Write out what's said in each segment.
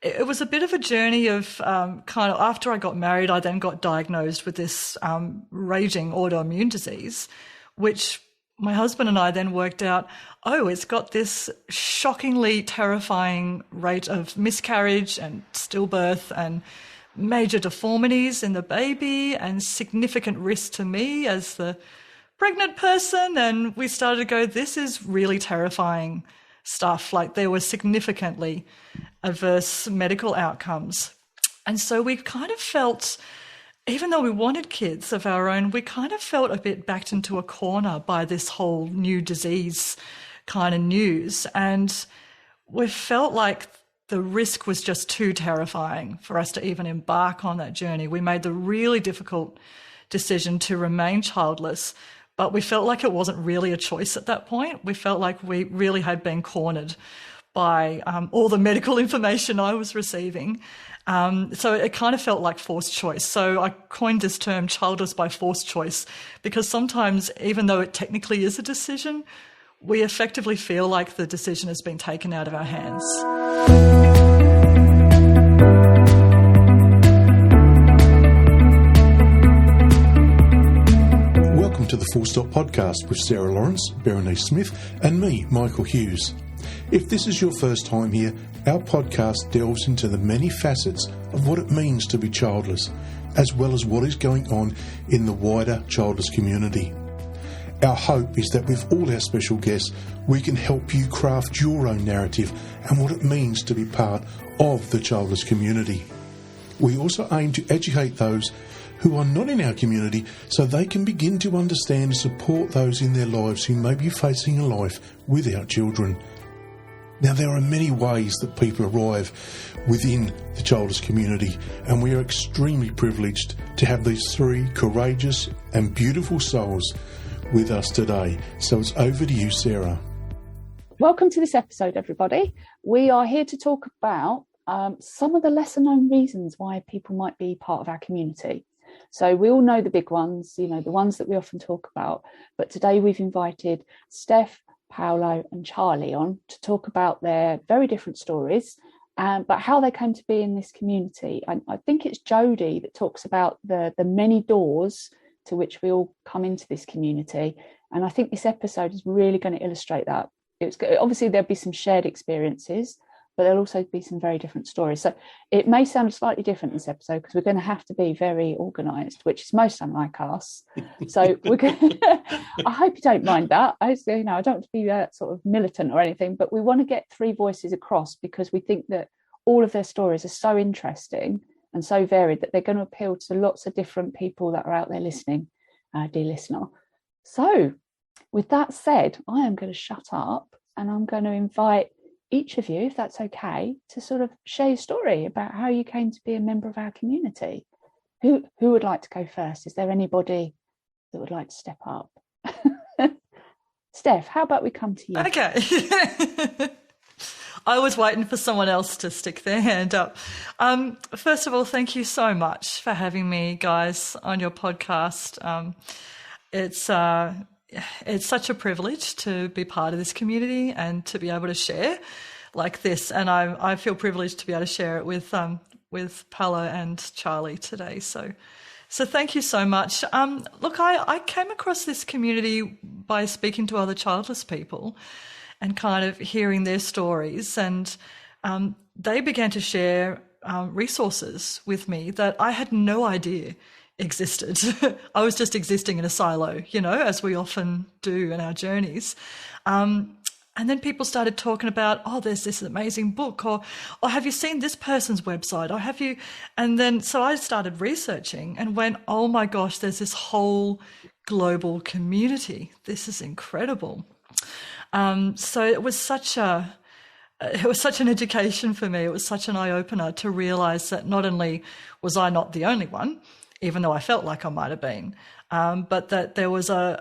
it was a bit of a journey of kind of after I got married, I then got diagnosed with this raging autoimmune disease, which my husband and I then worked out, it's got this shockingly terrifying rate of miscarriage and stillbirth and major deformities in the baby and significant risk to me as the pregnant person. And we started to go, this is really terrifying stuff. Like, there were significantly adverse medical outcomes. And so we kind of felt, even though we wanted kids of our own, we kind of felt a bit backed into a corner by this whole new disease kind of news. And we felt like the risk was just too terrifying for us to even embark on that journey. We made the really difficult decision to remain childless, but we felt like it wasn't really a choice at that point. We felt like we really had been cornered by all the medical information I was receiving. So it kind of felt like forced choice. So I coined this term childless by forced choice, because sometimes, even though it technically is a decision, we effectively feel like the decision has been taken out of our hands. Welcome to the Full Stop Podcast with Sarah Lawrence, Berenice Smith and me, Michael Hughes. If this is your first time here, our podcast delves into the many facets of what it means to be childless, as well as what is going on in the wider childless community. Our hope is that with all our special guests, we can help you craft your own narrative and what it means to be part of the childless community. We also aim to educate those who are not in our community so they can begin to understand and support those in their lives who may be facing a life without children. Now, there are many ways that people arrive within the childless community, and we are extremely privileged to have these three courageous and beautiful souls with us today. So it's over to you, Sarah. Welcome to this episode, everybody. We are here to talk about some of the lesser known reasons why people might be part of our community. So we all know the big ones, the ones that we often talk about. But today we've invited Steph, Paolo and Charlie on to talk about their very different stories, but how they came to be in this community. I think it's Jodie that talks about the many doors to which we all come into this community. And I think this episode is really going to illustrate that. Obviously, there'll be some shared experiences, but there'll also be some very different stories. So it may sound slightly different this episode because we're going to have to be very organised, which is most unlike us. So we're going I hope you don't mind that. I don't want to be sort of militant or anything, but we want to get three voices across because we think that all of their stories are so interesting and so varied that they're going to appeal to lots of different people that are out there listening, dear listener. So with that said, I am going to shut up and I'm going to invite each of you, if that's okay, to sort of share your story about how you came to be a member of our community. Who would like to go first? Is there anybody that would like to step up? Steph, how about we come to you? Okay. I was waiting for someone else to stick their hand up. First of all, thank you so much for having me, guys, on your podcast. It's such a privilege to be part of this community and to be able to share like this. And I feel privileged to be able to share it with Palo and Charlie today. So thank you so much. Look, I came across this community by speaking to other childless people and kind of hearing their stories. And they began to share resources with me that I had no idea existed. I was just existing in a silo, as we often do in our journeys. And then people started talking about, there's this amazing book, or have you seen this person's website, or have you? And then so I started researching and went, oh my gosh, there's this whole global community. This is incredible. So it was such an education for me. It was such an eye-opener to realize that not only was I not the only one, even though I felt like I might have been, but that there was an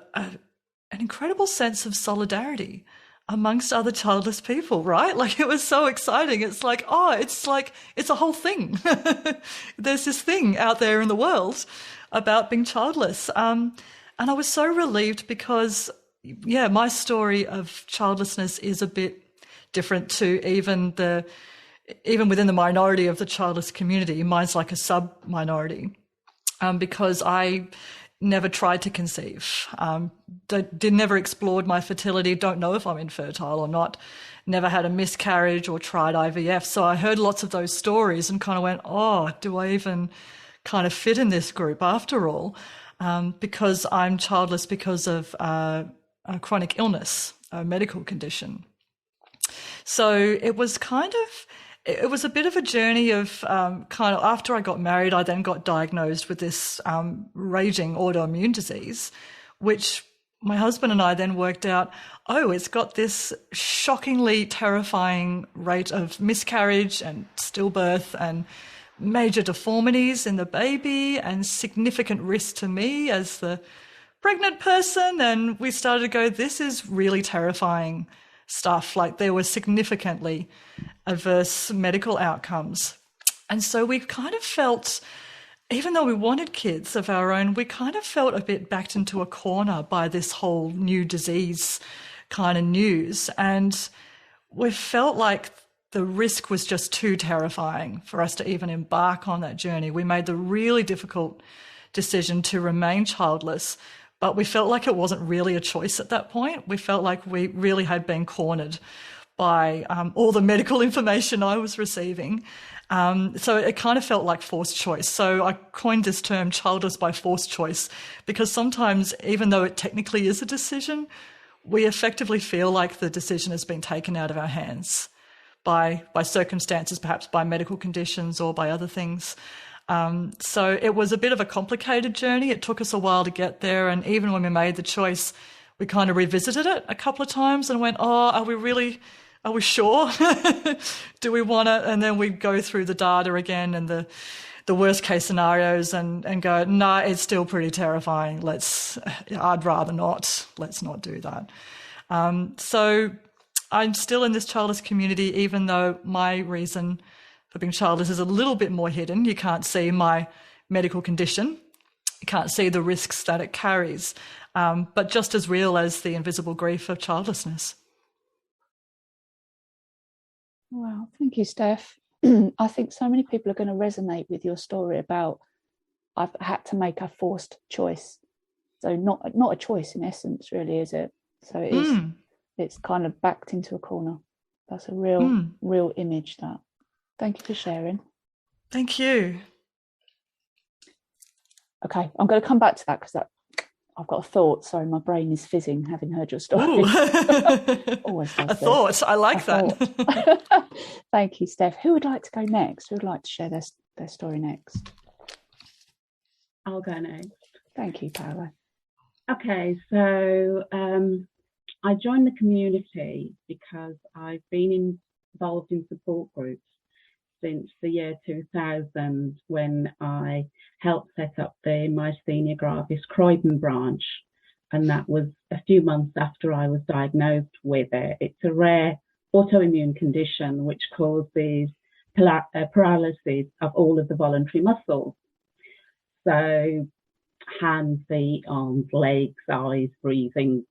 incredible sense of solidarity amongst other childless people, right? Like, it was so exciting. It's like, it's a whole thing. There's this thing out there in the world about being childless. And I was so relieved because, my story of childlessness is a bit different to even the even within the minority of the childless community, mine's like a sub-minority, because I never tried to conceive, never explored my fertility, don't know if I'm infertile or not, never had a miscarriage or tried IVF. So I heard lots of those stories and kind of went, oh, do I even kind of fit in this group after all? Because I'm childless because of a chronic illness, a medical condition. So it was a bit of a journey of kind of, after I got married, I then got diagnosed with this raging autoimmune disease, which my husband and I then worked out, it's got this shockingly terrifying rate of miscarriage and stillbirth and major deformities in the baby and significant risk to me as the pregnant person. And we started to go, this is really terrifying stuff. Like, there were significantly adverse medical outcomes. And so we kind of felt, even though we wanted kids of our own, we kind of felt a bit backed into a corner by this whole new disease kind of news. And we felt like the risk was just too terrifying for us to even embark on that journey. We made the really difficult decision to remain childless, but we felt like it wasn't really a choice at that point. We felt like we really had been cornered by all the medical information I was receiving. So it kind of felt like forced choice. So I coined this term childless by forced choice, because sometimes, even though it technically is a decision, we effectively feel like the decision has been taken out of our hands by circumstances, perhaps by medical conditions or by other things. So it was a bit of a complicated journey. It took us a while to get there. And even when we made the choice, we kind of revisited it a couple of times and went, are we sure? Do we want it? And then we'd go through the data again and the worst case scenarios and go, no, it's still pretty terrifying. I'd rather not. Let's not do that. So I'm still in this childless community, even though my reason for being childless is a little bit more hidden. You can't see my medical condition. You can't see the risks that it carries, but just as real as the invisible grief of childlessness. Wow, thank you, Steph. I think so many people are going to resonate with your story about, I've had to make a forced choice. So not a choice in essence, really, is it? So it is. It's kind of backed into a corner. That's a real image. That. Thank you for sharing. Thank you. Okay, I'm going to come back to that because I've got a thought. Sorry, my brain is fizzing having heard your story. Always does. A thought. I like that. Thank you, Steph. Who would like to go next? Who would like to share their story next? I'll go next. Thank you, Paolo. Okay, so I joined the community because I've been involved in support groups since the year 2000, when I helped set up the myasthenia gravis Croydon branch, and that was a few months after I was diagnosed with it. It's a rare autoimmune condition which causes paralysis of all of the voluntary muscles. So hands, feet, arms, legs, eyes, breathing,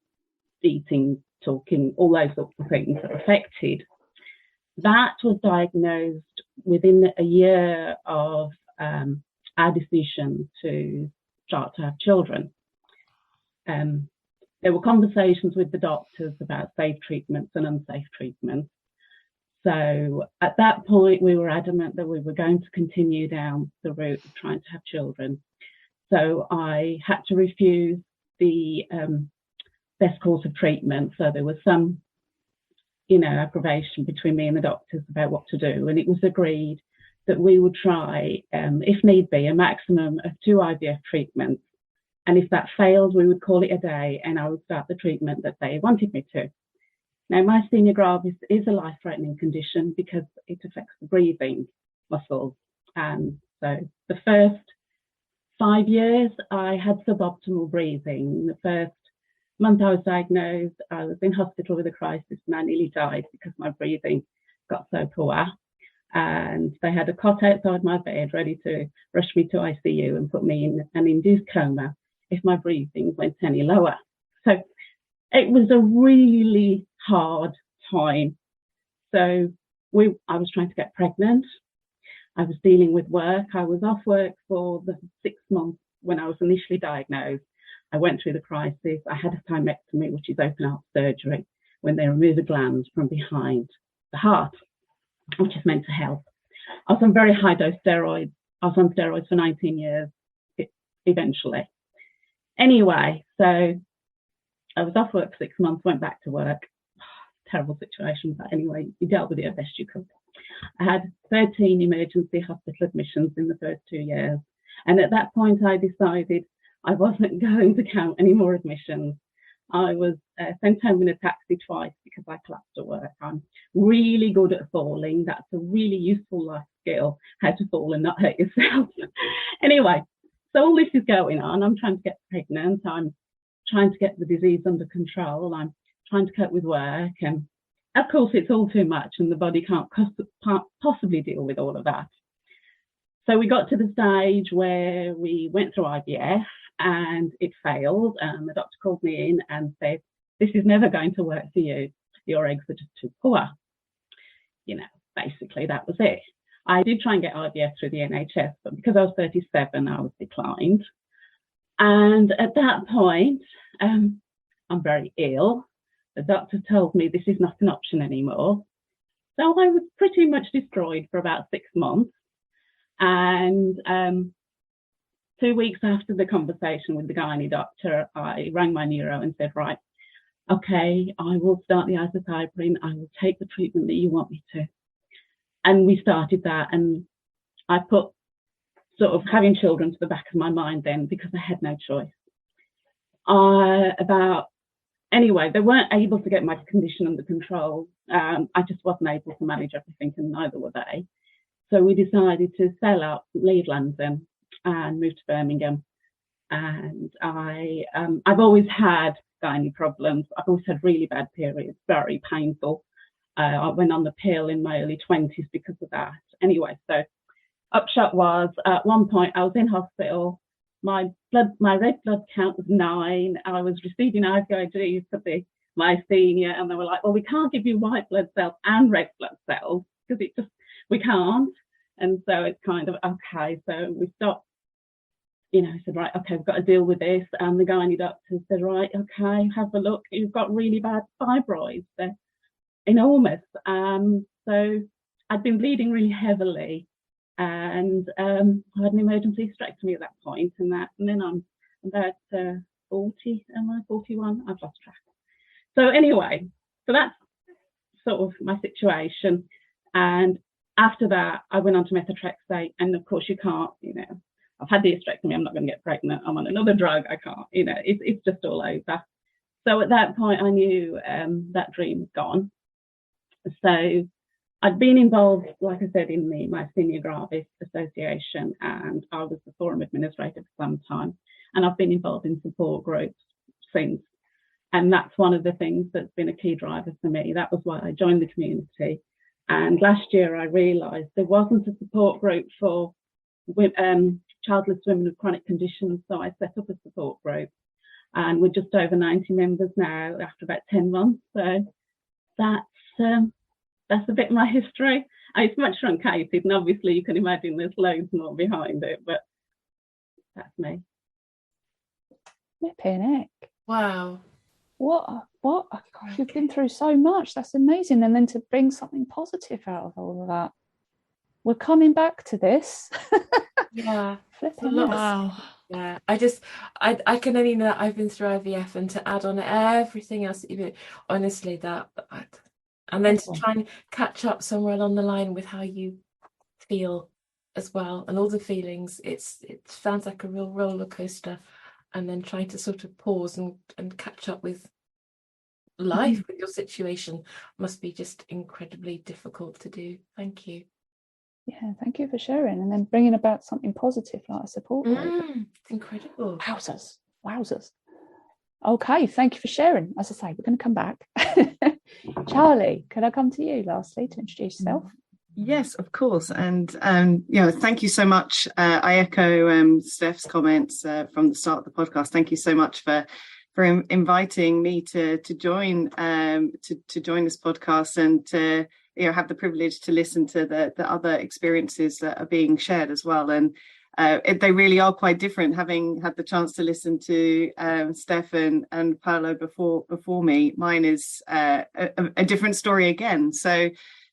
eating, talking, all those sorts of things are affected. That was diagnosed within a year of our decision to start to have children. There were conversations with the doctors about safe treatments and unsafe treatments. So at that point, we were adamant that we were going to continue down the route of trying to have children. So I had to refuse the best course of treatment. So there was some, aggravation between me and the doctors about what to do. And it was agreed that we would try, if need be, a maximum of 2 IVF treatments. And if that failed, we would call it a day and I would start the treatment that they wanted me to. Now, myasthenia gravis is a life-threatening condition because it affects the breathing muscles. And so the first 5 years, I had suboptimal breathing. The first month I was diagnosed, I was in hospital with a crisis and I nearly died because my breathing got so poor. And they had a cot outside my bed ready to rush me to ICU and put me in an induced coma if my breathing went any lower. So it was a really hard time. So I was trying to get pregnant. I was dealing with work. I was off work for the 6 months when I was initially diagnosed. I went through the crisis. I had a thymectomy, which is open heart surgery, when they remove a gland from behind the heart, which is meant to help. I was on very high dose steroids. I was on steroids for 19 years, eventually. Anyway, so I was off work for 6 months, went back to work. Terrible situation, but anyway, you dealt with it as best you could. I had 13 emergency hospital admissions in the first 2 years. And at that point, I decided I wasn't going to count any more admissions. I was sent home in a taxi twice because I collapsed at work. I'm really good at falling. That's a really useful life skill, how to fall and not hurt yourself. Anyway, so all this is going on. I'm trying to get pregnant. I'm trying to get the disease under control. I'm trying to cope with work. And of course, it's all too much and the body can't possibly deal with all of that. So we got to the stage where we went through IVF and it failed. And the doctor called me in and said, this is never going to work for you. Your eggs are just too poor. You know, basically that was it. I did try and get IVF through the NHS, but because I was 37, I was declined. And at that point, I'm very ill. The doctor told me this is not an option anymore. So I was pretty much destroyed for about 6 months. And 2 weeks after the conversation with the gynae doctor, I rang my neuro and said, right, okay, I will start the azathioprine. I will take the treatment that you want me to. And we started that. And I put sort of having children to the back of my mind then because I had no choice. Anyway, they weren't able to get my condition under control. I just wasn't able to manage everything, and neither were they. So we decided to sell up, leave London, and move to Birmingham. And I've always had gynae problems. I've always had really bad periods, very painful. I went on the pill in my early 20s because of that. Anyway, so upshot was, at one point I was in hospital. My red blood count was 9. I was receiving IVIG for the myasthenia, and they were like, well, we can't give you white blood cells and red blood cells because we can't. And so it's kind of, okay, so we stopped, said, right, okay, we've got to deal with this. And the gynae doctor said, right, okay, have a look. You've got really bad fibroids. They're enormous. So I'd been bleeding really heavily. And I had an emergency hysterectomy at that point, and then I'm about 40, am I 41? I've lost track. So anyway, so that's sort of my situation. And after that, I went on to methotrexate, and of course you can't, I've had the hysterectomy, I'm not going to get pregnant. I'm on another drug, I can't, it's just all over. So at that point, I knew that dream was gone. So I'd been involved, like I said, in the Myasthenia Gravis Association, and I was the forum administrator for some time. And I've been involved in support groups since. And that's one of the things that's been a key driver for me. That was why I joined the community. And last year I realised there wasn't a support group for childless women with chronic conditions. So I set up a support group. And we're just over 90 members now after about 10 months. So that's a bit of my history. It's much truncated, and obviously you can imagine there's loads more behind it, but that's me. Flipping heck. Wow. What? Gosh, you've been through so much. That's amazing. And then to bring something positive out of all of that. We're coming back to this. Yeah. Wow. Yeah. I can only know that I've been through IVF, and to add on everything else that you've been, honestly, and then to try and catch up somewhere along the line with how you feel as well, and all the feelings, it sounds like a real roller coaster, and then trying to sort of pause and catch up with life, with your situation, must be just incredibly difficult to do. Thank you. Yeah, thank you for sharing, and then bringing about something positive like a support group. It's incredible. Wowzers. Okay, thank you for sharing. As I say, we're going to come back. Charlie, could I come to you lastly to introduce yourself? Yes, of course. And thank you so much. I echo Steph's comments from the start of the podcast. Thank you so much for inviting me to join this podcast, and to have the privilege to listen to the other experiences that are being shared as well. And they really are quite different, having had the chance to listen to Steph and Paolo before me. Mine is a different story again. So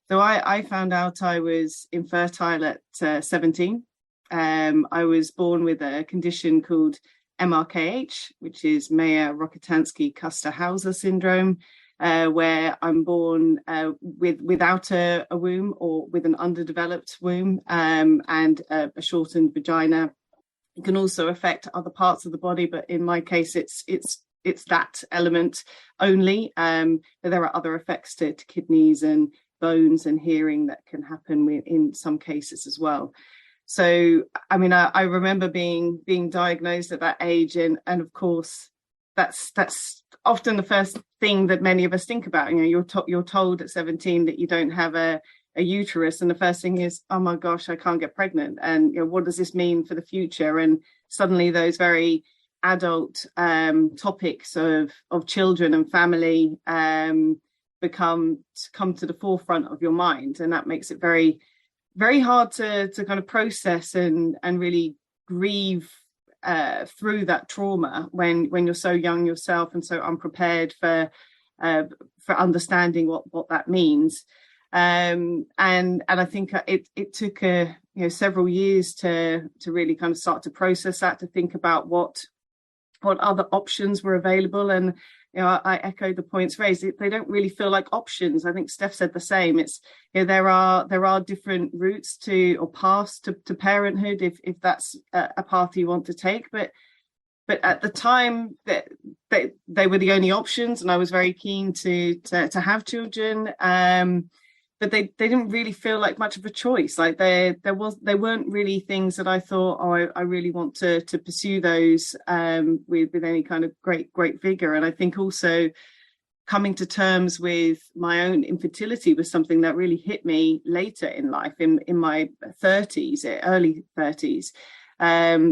I found out I was infertile at 17. I was born with a condition called MRKH, which is Mayer-Rokitansky-Kuster-Hauser syndrome, where I'm born without a womb, or with an underdeveloped womb, and a shortened vagina. It can also affect other parts of the body, but in my case, it's that element only. But there are other effects to kidneys and bones and hearing that can happen in some cases as well. So, I mean, I remember being diagnosed at that age, and of course, that's often the first thing that many of us think about. You're told at 17 that you don't have a uterus, and the first thing is, oh my gosh, I can't get pregnant, and what does this mean for the future? And suddenly those very adult topics of children and family come to the forefront of your mind, and that makes it very, very hard to kind of process and really grieve through that trauma when you're so young yourself and so unprepared for understanding what that means. And I think it took several years to really kind of start to process that, to think about what other options were available. And I echo the points raised. They don't really feel like options. I think Steph said the same. It's there are different routes or paths to parenthood if that's a path you want to take. But at the time that they were the only options, and I was very keen to have children. But they didn't really feel like much of a choice. Like they weren't really things that I thought, I really want to pursue those with any kind of great vigor. And I think also coming to terms with my own infertility was something that really hit me later in life, in my 30s, early 30s,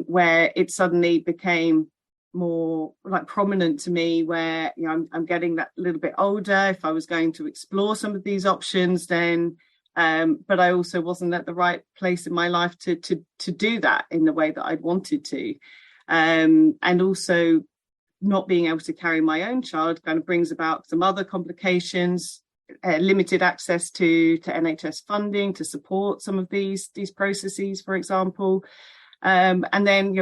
where it suddenly became more like prominent to me, where I'm getting that little bit older. If I was going to explore some of these options, then but I also wasn't at the right place in my life to do that in the way that I'd wanted to, and also not being able to carry my own child kind of brings about some other complications, limited access to NHS funding to support some of these processes, for example. And then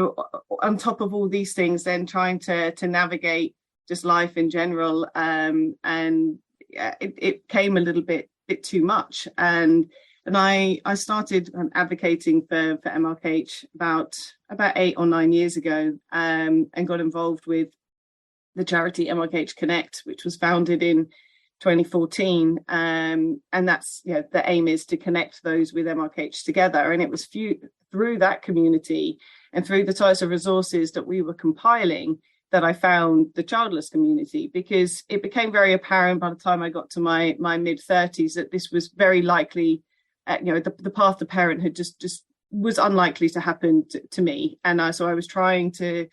on top of all these things, then trying to navigate just life in general, and it came a little bit too much, and I started advocating for MRKH about 8 or 9 years ago, and got involved with the charity MRKH Connect, which was founded in 2014, and that's the aim is to connect those with MRKH together. And it was through that community and through the types of resources that we were compiling that I found the Childless community, because it became very apparent by the time I got to my mid-30s that this was very likely, the path to parenthood just was unlikely to happen to me. And so I was trying to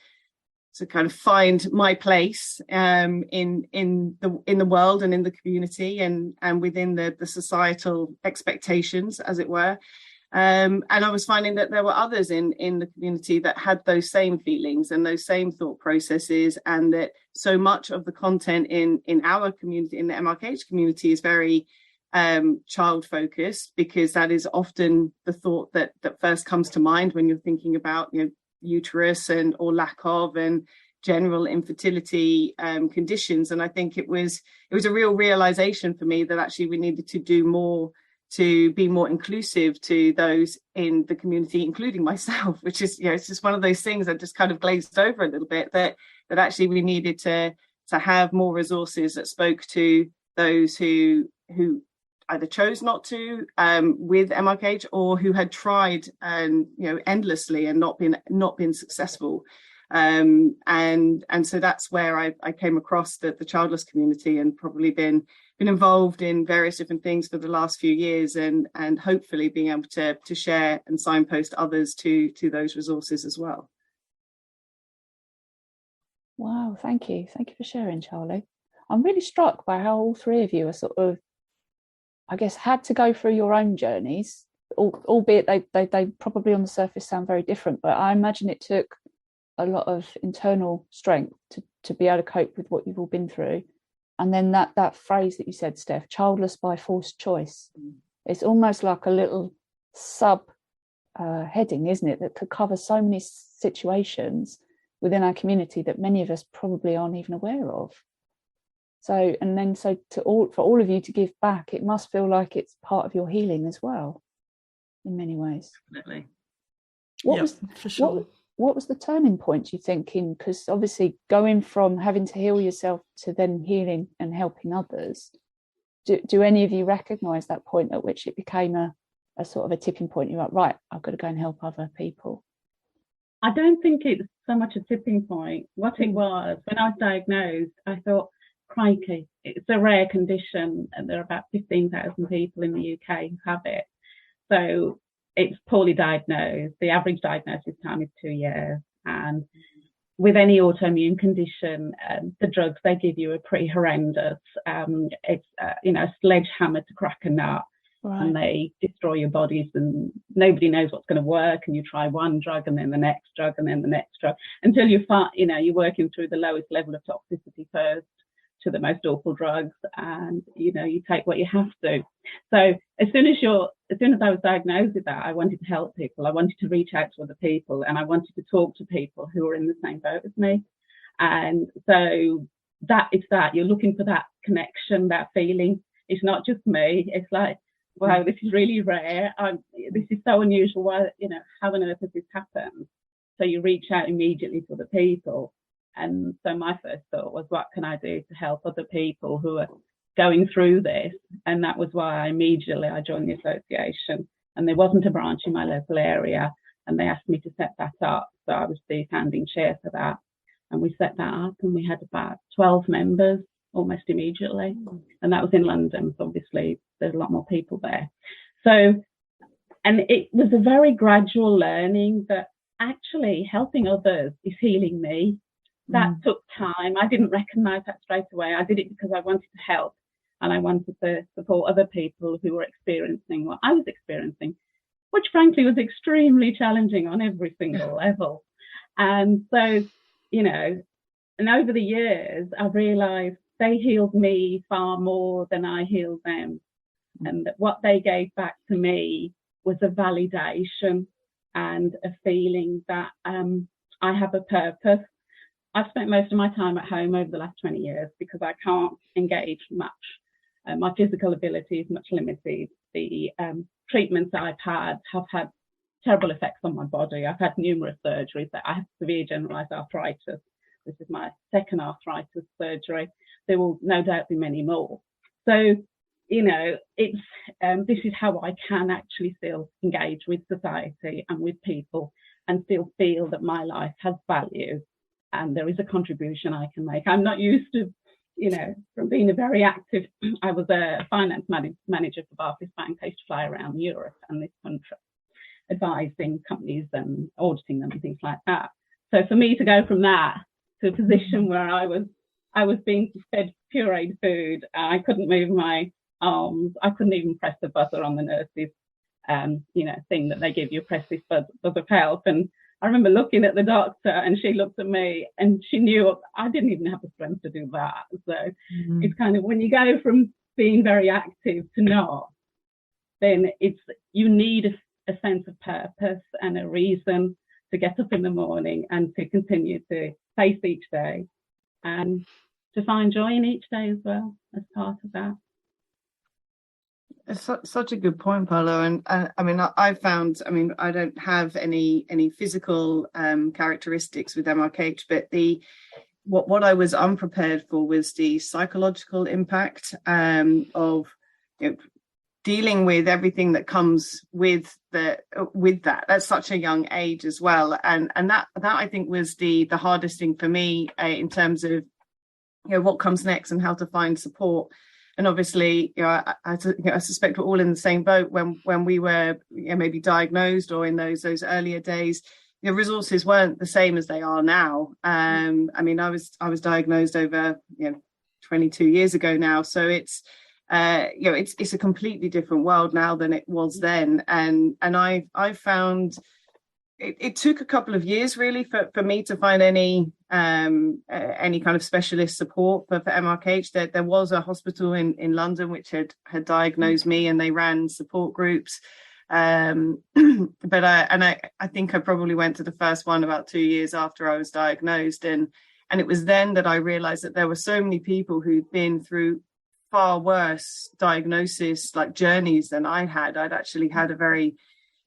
kind of find my place in the world and in the community and within the societal expectations, as it were. And I was finding that there were others in the community that had those same feelings and those same thought processes, and that so much of the content in our community, in the MRKH community, is very child focused, because that is often the thought that first comes to mind when you're thinking about uterus or lack of and general infertility conditions. And I think it was a real realization for me that actually we needed to do more to be more inclusive to those in the community, including myself, which is it's just one of those things that just kind of glazed over a little bit, that actually we needed to have more resources that spoke to those who either chose not to with MRKH, or who had tried endlessly and not been successful. And so that's where I came across the Childless community, and probably been involved in various different things for the last few years, and hopefully being able to share and signpost others to those resources as well. Wow, thank you for sharing, Charlie. I'm really struck by how all three of you are sort of I guess, had to go through your own journeys, albeit they probably on the surface sound very different, but I imagine it took a lot of internal strength to be able to cope with what you've all been through. And then that phrase that you said, Steph, childless by forced choice, it's almost like a little sub heading, isn't it, that could cover so many situations within our community that many of us probably aren't even aware of. So for all of you to give back, it must feel like it's part of your healing as well, in many ways. Definitely. What was the turning point, you think? Because obviously going from having to heal yourself to then healing and helping others, do any of you recognise that point at which it became a sort of a tipping point? You're like, right, I've got to go and help other people. I don't think it's so much a tipping point. What it was, when I was diagnosed, I thought, crikey, it's a rare condition and there are about 15,000 people in the UK who have it. So it's poorly diagnosed. The average diagnosis time is 2 years. And with any autoimmune condition, the drugs they give you are pretty horrendous. It's a sledgehammer to crack a nut. Right. And they destroy your bodies and nobody knows what's going to work, and you try one drug and then the next drug and then the next drug until you find, you're working through the lowest level of toxicity first to the most awful drugs, and you take what you have to. So as soon as I was diagnosed with that, I wanted to help people. I wanted to reach out to other people, and I wanted to talk to people who were in the same boat as me. And so you're looking for that connection, that feeling. It's not just me. It's like, wow, this is really rare. This is so unusual. Why, how on earth has this happened? So you reach out immediately to the people. And so my first thought was, what can I do to help other people who are going through this? And that was why I joined the association. And there wasn't a branch in my local area. And they asked me to set that up. So I was the founding chair for that. And we set that up, and we had about 12 members almost immediately. And that was in London. So obviously there's a lot more people there. So, and it was a very gradual learning that actually helping others is healing me. That took time. I didn't recognize that straight away. I did it because I wanted to help, and I wanted to support other people who were experiencing what I was experiencing, which frankly was extremely challenging on every single level. And so, and over the years, I've realized they healed me far more than I healed them. And that what they gave back to me was a validation and a feeling that I have a purpose. I've spent most of my time at home over the last 20 years because I can't engage much. My physical ability is much limited. The treatments I've had have had terrible effects on my body. I've had numerous surgeries. I have severe generalized arthritis. This is my second arthritis surgery. There will no doubt be many more. So, it's this is how I can actually still engage with society and with people and still feel that my life has value and there is a contribution I can make. I'm not used to, from being a very active, I was a finance manager for Barclays Bank. I used to fly around Europe and this country, advising companies and auditing them and things like that. So for me to go from that to a position where I was being fed pureed food, I couldn't move my arms, I couldn't even press the buzzer on the nurses, thing that they give you, press this buzzer of help. And I remember looking at the doctor, and she looked at me, and she knew I didn't even have the strength to do that. So it's kind of, when you go from being very active to not, then you need a sense of purpose and a reason to get up in the morning and to continue to face each day and to find joy in each day as well as part of that. It's such a good point, Paolo. And I found, I don't have any physical characteristics with MRKH, but what I was unprepared for was the psychological impact of dealing with everything that comes with that at such a young age as well. And that I think was the hardest thing for me in terms of what comes next and how to find support. And obviously, I suspect we're all in the same boat when we were maybe diagnosed, or in those earlier days, the resources weren't the same as they are now. I was diagnosed over 22 years ago now, so it's it's a completely different world now than it was then. And I found it took a couple of years really for me to find any kind of specialist support for MRKH. There was a hospital in London which had diagnosed me, and they ran support groups. But I think I probably went to the first one about 2 years after I was diagnosed, and it was then that I realized that there were so many people who'd been through far worse diagnosis like journeys than I had. I'd actually had a very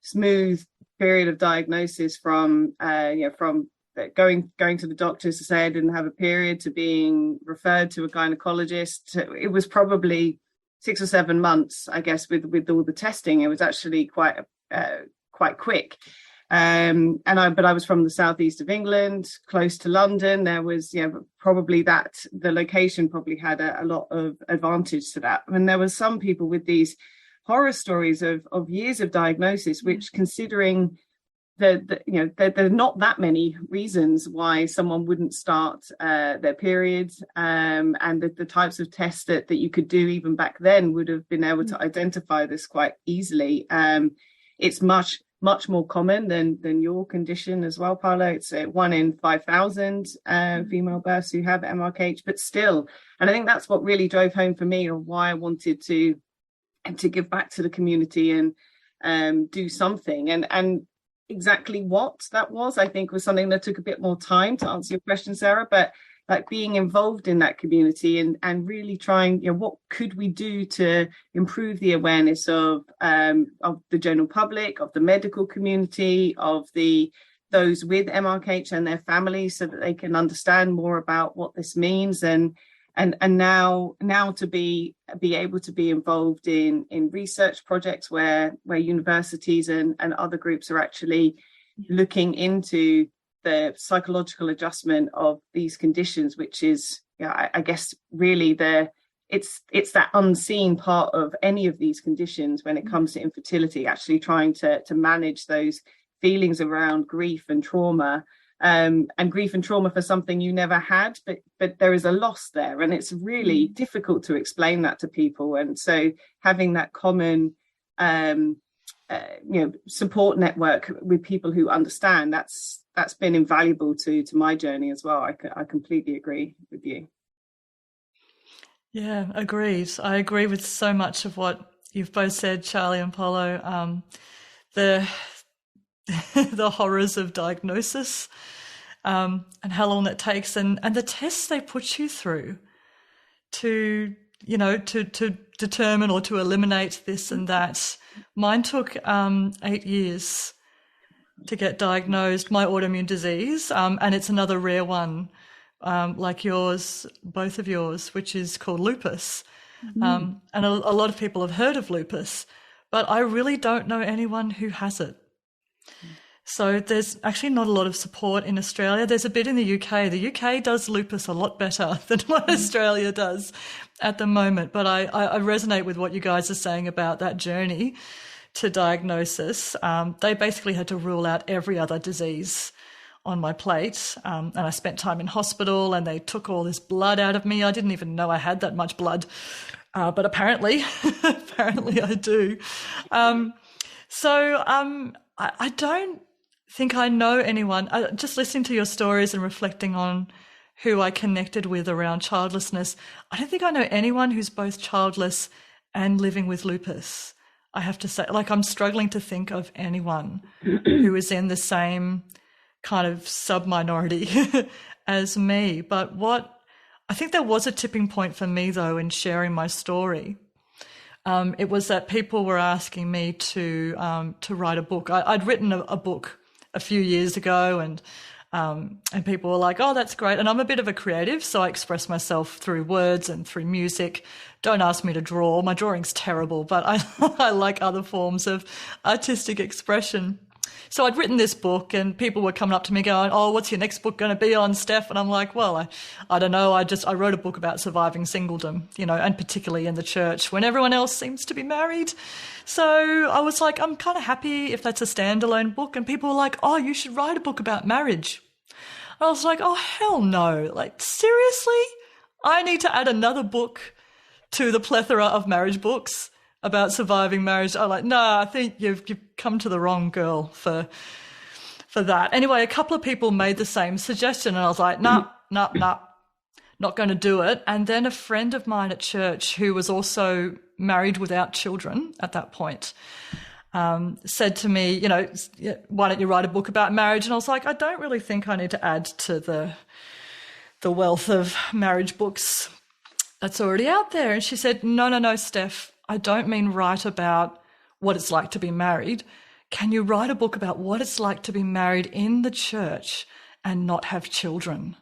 smooth period of diagnosis from going to the doctors to say I didn't have a period, to being referred to a gynecologist. It was probably 6 or 7 months, I guess, with all the testing. It was actually quite quick. But I was from the southeast of England, close to London. There was, probably the location probably had a lot of advantage to that. And there were some people with these horror stories of years of diagnosis, which, considering there are not that many reasons why someone wouldn't start their periods, and the types of tests that you could do even back then would have been able to identify this quite easily. It's much more common than your condition as well, Paolo. It's 1 in 5,000 female births who have MRKH, but still, and I think that's what really drove home for me, or why I wanted to give back to the community and do something. And exactly what that was, I think, was something that took a bit more time to answer your question, Sarah, but like being involved in that community and really trying, what could we do to improve the awareness of the general public, of the medical community, of those with MRKH and their families, so that they can understand more about what this means, and now to be able to be involved in research projects where universities and other groups are actually looking into the psychological adjustment of these conditions, which is, I guess, really it's that unseen part of any of these conditions when it comes to infertility, actually trying to manage those feelings around grief and trauma. And grief and trauma for something you never had, but there is a loss there, and it's really difficult to explain that to people. And so having that common support network with people who understand, that's been invaluable to my journey as well. I completely agree with you. Yeah, agreed. I agree with so much of what you've both said, Charlie and Paolo. The horrors of diagnosis, and how long that takes, and the tests they put you through to determine or to eliminate this and that. Mine took 8 years to get diagnosed, my autoimmune disease, and it's another rare one, like yours, both of yours, which is called lupus. And a lot of people have heard of lupus, but I really don't know anyone who has it. So there's actually not a lot of support in Australia. There's a bit in the UK. The UK does lupus a lot better than what Australia does at the moment. But I resonate with what you guys are saying about that journey to diagnosis. They basically had to rule out every other disease on my plate. And I spent time in hospital, and they took all this blood out of me. I didn't even know I had that much blood. But apparently I do. I don't think I know anyone. Just listening to your stories and reflecting on who I connected with around childlessness, I don't think I know anyone who's both childless and living with lupus. I have to say, I'm struggling to think of anyone who is in the same kind of sub-minority as me. But I think there was a tipping point for me, though, in sharing my story. It was that people were asking me to write a book. I'd written a book a few years ago, and people were like, "Oh, that's great." And I'm a bit of a creative, so I express myself through words and through music. Don't ask me to draw. My drawing's terrible, but I like other forms of artistic expression. So I'd written this book, and people were coming up to me going, "Oh, what's your next book going to be on, Steph?" And I'm like, "Well, I don't know. I wrote a book about surviving singledom, and particularly in the church when everyone else seems to be married." So I was like, I'm kind of happy if that's a standalone book. And people were like, "Oh, you should write a book about marriage." And I was like, "Oh, hell no. Seriously? I need to add another book to the plethora of marriage books about surviving marriage. I'm like, no, I think you've come to the wrong girl for that. Anyway, a couple of people made the same suggestion, and I was like, no, not going to do it. And then a friend of mine at church, who was also married without children at that point, said to me, you know, why don't you write a book about marriage? And I was like, I don't really think I need to add to the wealth of marriage books that's already out there. And she said, no, Steph, I don't mean write about what it's like to be married. Can you write a book about what it's like to be married in the church and not have children?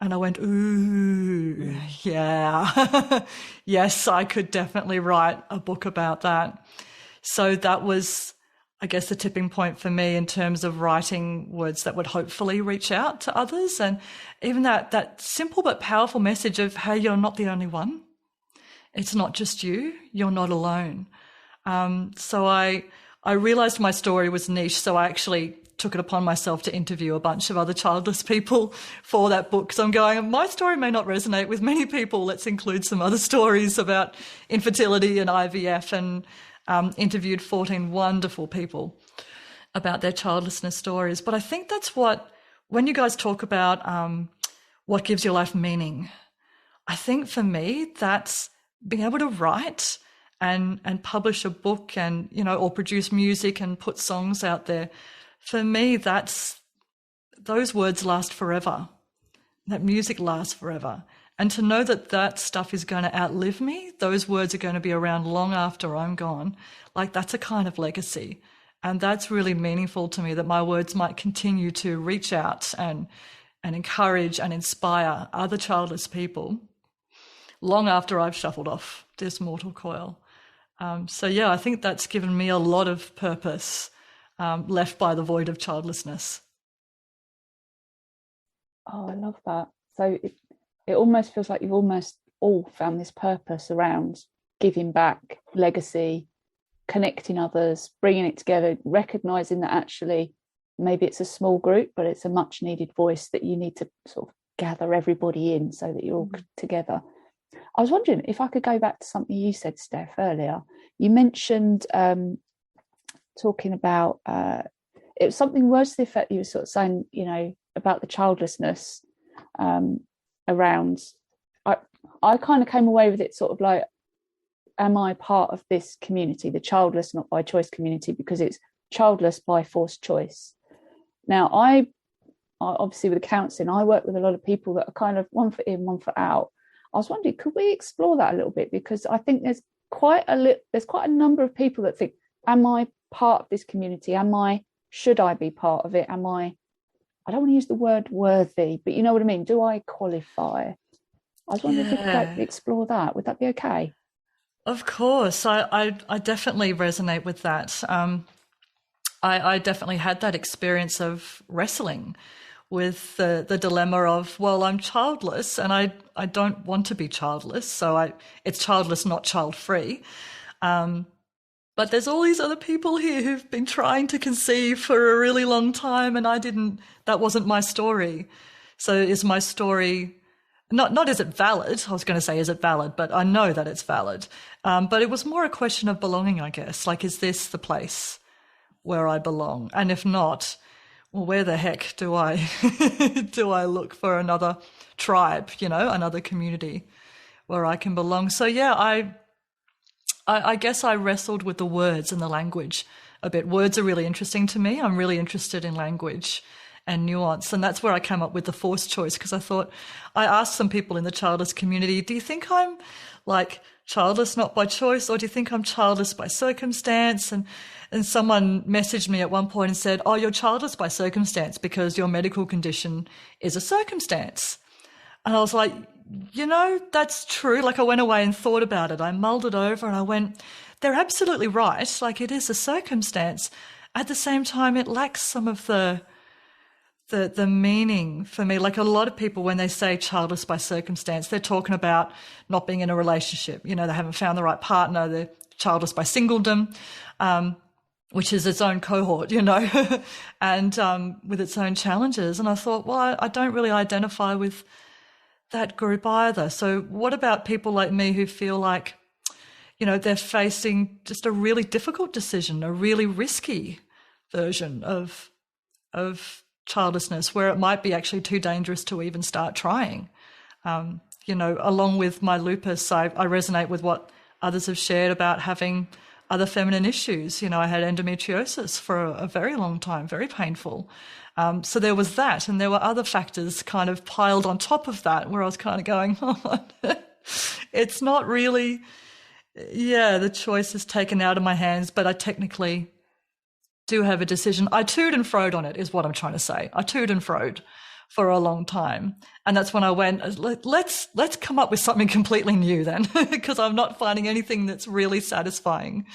And I went, ooh, yeah. Yes, I could definitely write a book about that. So that was, I guess, the tipping point for me in terms of writing words that would hopefully reach out to others. And even that simple but powerful message of, hey, you're not the only one. It's not just you. You're not alone. So I realized my story was niche. So I actually took it upon myself to interview a bunch of other childless people for that book. So I'm going, my story may not resonate with many people. Let's include some other stories about infertility and IVF, and interviewed 14 wonderful people about their childlessness stories. But I think that's when you guys talk about what gives your life meaning, I think for me, that's being able to write and publish a book and, you know, or produce music and put songs out there. For me, those words last forever. That music lasts forever. And to know that stuff is going to outlive me, those words are going to be around long after I'm gone, like that's a kind of legacy. And that's really meaningful to me, that my words might continue to reach out and encourage and inspire other childless people long after I've shuffled off this mortal coil. So, yeah, I think that's given me a lot of purpose left by the void of childlessness. Oh, I love that. So it almost feels like you've almost all found this purpose around giving back, legacy, connecting others, bringing it together, recognising that actually maybe it's a small group, but it's a much needed voice that you need to sort of gather everybody in so that you're all together. I was wondering if I could go back to something you said, Steph, earlier. You mentioned talking about it was something worse to the effect you were sort of saying, you know, about the childlessness around. I kind of came away with it sort of like, am I part of this community, the childless not by choice community, because it's childless by forced choice. Now, I obviously with the counselling, I work with a lot of people that are kind of one foot in, one foot out. I was wondering, could we explore that a little bit? Because I think there's quite a number of people that think, am I part of this community? Should I be part of it? I don't want to use the word worthy, but you know what I mean? Do I qualify? I was wondering if we could explore that. Would that be okay? Of course. I definitely resonate with that. I definitely had that experience of wrestling with the dilemma of, well, I'm childless and I don't want to be childless, so it's childless, not child-free. But there's all these other people here who've been trying to conceive for a really long time, and that wasn't my story. So is my story, not is it valid? I was going to say, is it valid? But I know that it's valid. But it was more a question of belonging, I guess. Like, is this the place where I belong? And if not, well, where the heck do I look for another tribe, you know, another community where I can belong? So yeah, I guess I wrestled with the words and the language a bit. Words are really interesting to me. I'm really interested in language and nuance. And that's where I came up with the forced choice, because I asked some people in the childless community, do you think I'm like childless not by choice, or do you think I'm childless by circumstance? And someone messaged me at one point and said, oh, you're childless by circumstance because your medical condition is a circumstance. And I was like, you know, that's true. Like, I went away and thought about it. I mulled it over and I went, they're absolutely right. Like, it is a circumstance. At the same time, it lacks some of the meaning for me. Like, a lot of people, when they say childless by circumstance, they're talking about not being in a relationship. You know, they haven't found the right partner. They're childless by singledom, which is its own cohort, you know, and with its own challenges. And I thought, well, I don't really identify with that group either. So what about people like me who feel like, they're facing just a really difficult decision, a really risky version of childlessness, where it might be actually too dangerous to even start trying? Along with my lupus, I resonate with what others have shared about having other feminine issues. I had endometriosis for a very long time, very painful. So there was that, and there were other factors kind of piled on top of that, where I was kind of going, it's not really, the choice is taken out of my hands, but I technically do have a decision. I toed and froed on it, is what I'm trying to say. I toed and froed for a long time. And that's when I went, let's come up with something completely new then, because I'm not finding anything that's really satisfying.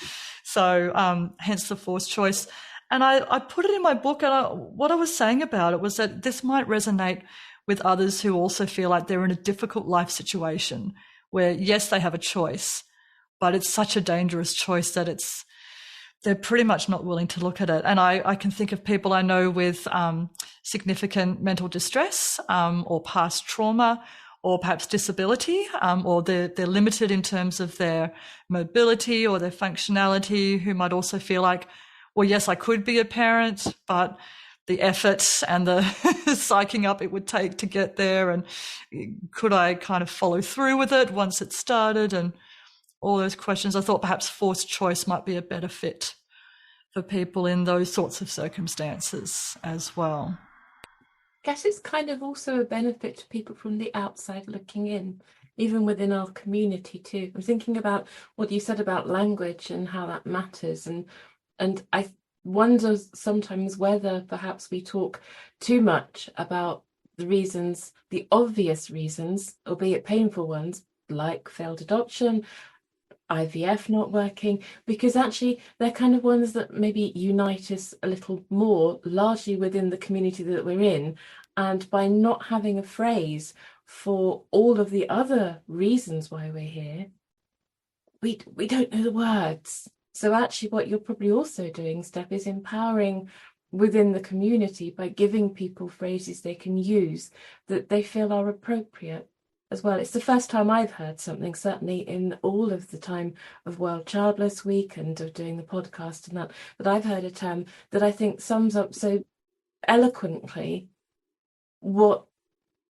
So hence the forced choice. And I put it in my book, and what I was saying about it was that this might resonate with others who also feel like they're in a difficult life situation where, yes, they have a choice, but it's such a dangerous choice that they're pretty much not willing to look at it. And I can think of people I know with significant mental distress or past trauma, or perhaps disability, or they're limited in terms of their mobility or their functionality, who might also feel like, well, yes, I could be a parent, but the effort and the psyching up it would take to get there, and could I kind of follow through with it once it started, and all those questions. I thought perhaps forced choice might be a better fit for people in those sorts of circumstances as well. I guess it's kind of also a benefit to people from the outside looking in, even within our community too. I'm thinking about what you said about language and how that matters, and I wonder sometimes whether perhaps we talk too much about the reasons, the obvious reasons, albeit painful ones, like failed adoption, IVF not working, because actually they're kind of ones that maybe unite us a little more, largely within the community that we're in. And by not having a phrase for all of the other reasons why we're here, we don't know the words. So actually what you're probably also doing, Steph, is empowering within the community by giving people phrases they can use that they feel are appropriate as well. It's the first time I've heard something, certainly in all of the time of World Childless Week and of doing the podcast and that I've heard a term that I think sums up so eloquently what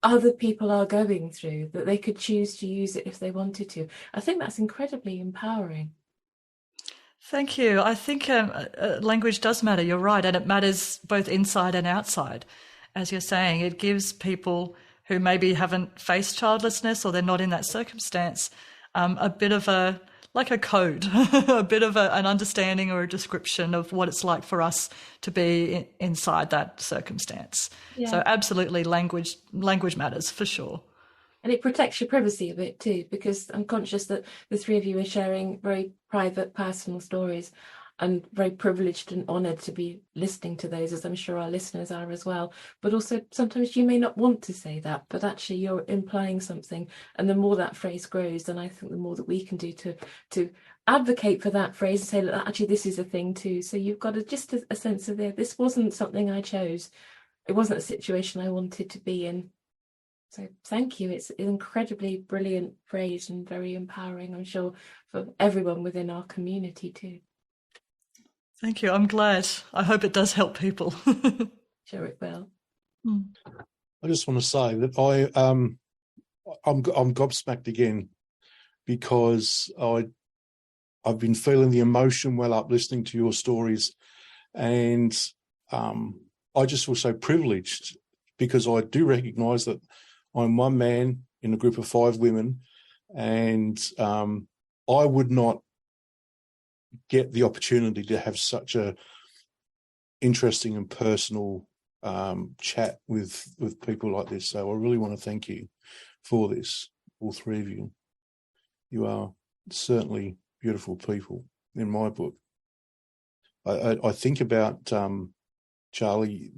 other people are going through, that they could choose to use it if they wanted to. I think that's incredibly empowering. Thank you. I think language does matter. You're right. And it matters both inside and outside. As you're saying, it gives people who maybe haven't faced childlessness, or they're not in that circumstance, a bit of a code, a bit of an understanding or a description of what it's like for us to be inside that circumstance. Yeah. So absolutely language matters for sure. And it protects your privacy a bit too, because I'm conscious that the three of you are sharing very private, personal stories. I'm very privileged and honoured to be listening to those, as I'm sure our listeners are as well. But also sometimes you may not want to say that, but actually you're implying something. And the more that phrase grows, then I think the more that we can do to advocate for that phrase and say, look, actually this is a thing too. So you've got just a sense of this wasn't something I chose. It wasn't a situation I wanted to be in. So thank you. It's an incredibly brilliant phrase and very empowering, I'm sure, for everyone within our community too. Thank you. I'm glad. I hope it does help people. Sure it will. I just want to say that I'm gobsmacked again, because I've been feeling the emotion well up listening to your stories, and I just feel so privileged, because I do recognise that I'm one man in a group of 5 women, and I would not get the opportunity to have such a interesting and personal chat with people like this. So I really want to thank you for this, all 3 of you. You are certainly beautiful people in my book. I think about Charlie.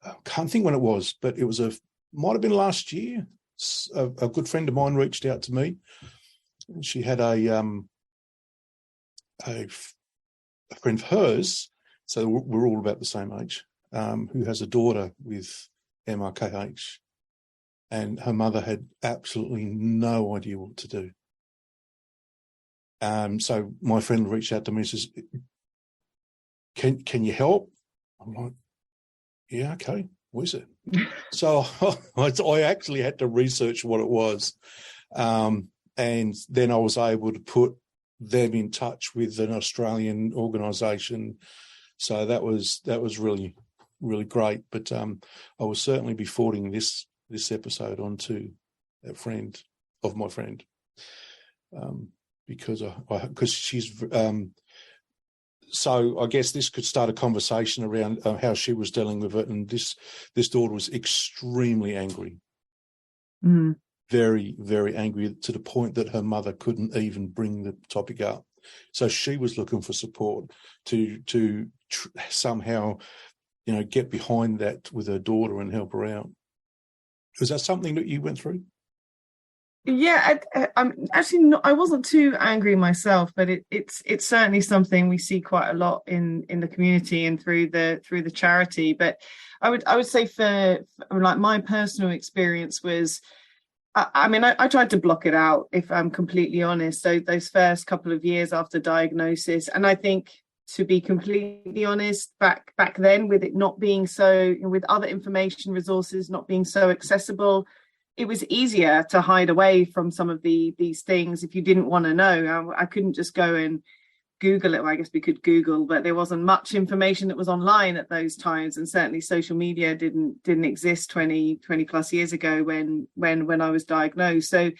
I can't think when it was, but it was might have been last year. A good friend of mine reached out to me. She had a friend of hers, so we're all about the same age, who has a daughter with MRKH. and her mother had absolutely no idea what to do. So my friend reached out to me and says, can you help? I'm like, yeah, okay, what is it? So I actually had to research what it was. And then I was able to put them in touch with an Australian organisation. So that was really, really great. But I will certainly be forwarding this episode onto a friend of my friend, because she's. So I guess this could start a conversation around how she was dealing with it. And this daughter was extremely angry, very, very angry, to the point that her mother couldn't even bring the topic up. So she was looking for support to somehow, get behind that with her daughter and help her out. Was that something that you went through? Yeah, I'm actually not. I wasn't too angry myself, but it's certainly something we see quite a lot in the community and through the charity. But I would say for like my personal experience was, I tried to block it out, if I'm completely honest. So those first couple of years after diagnosis, and I think, to be completely honest, back then, with it not being so, with other information resources not being so accessible, it was easier to hide away from some of these things if you didn't want to know. I couldn't just go and Google it. Well, I guess we could Google, but there wasn't much information that was online at those times, and certainly social media didn't exist 20 plus years ago when I was diagnosed. So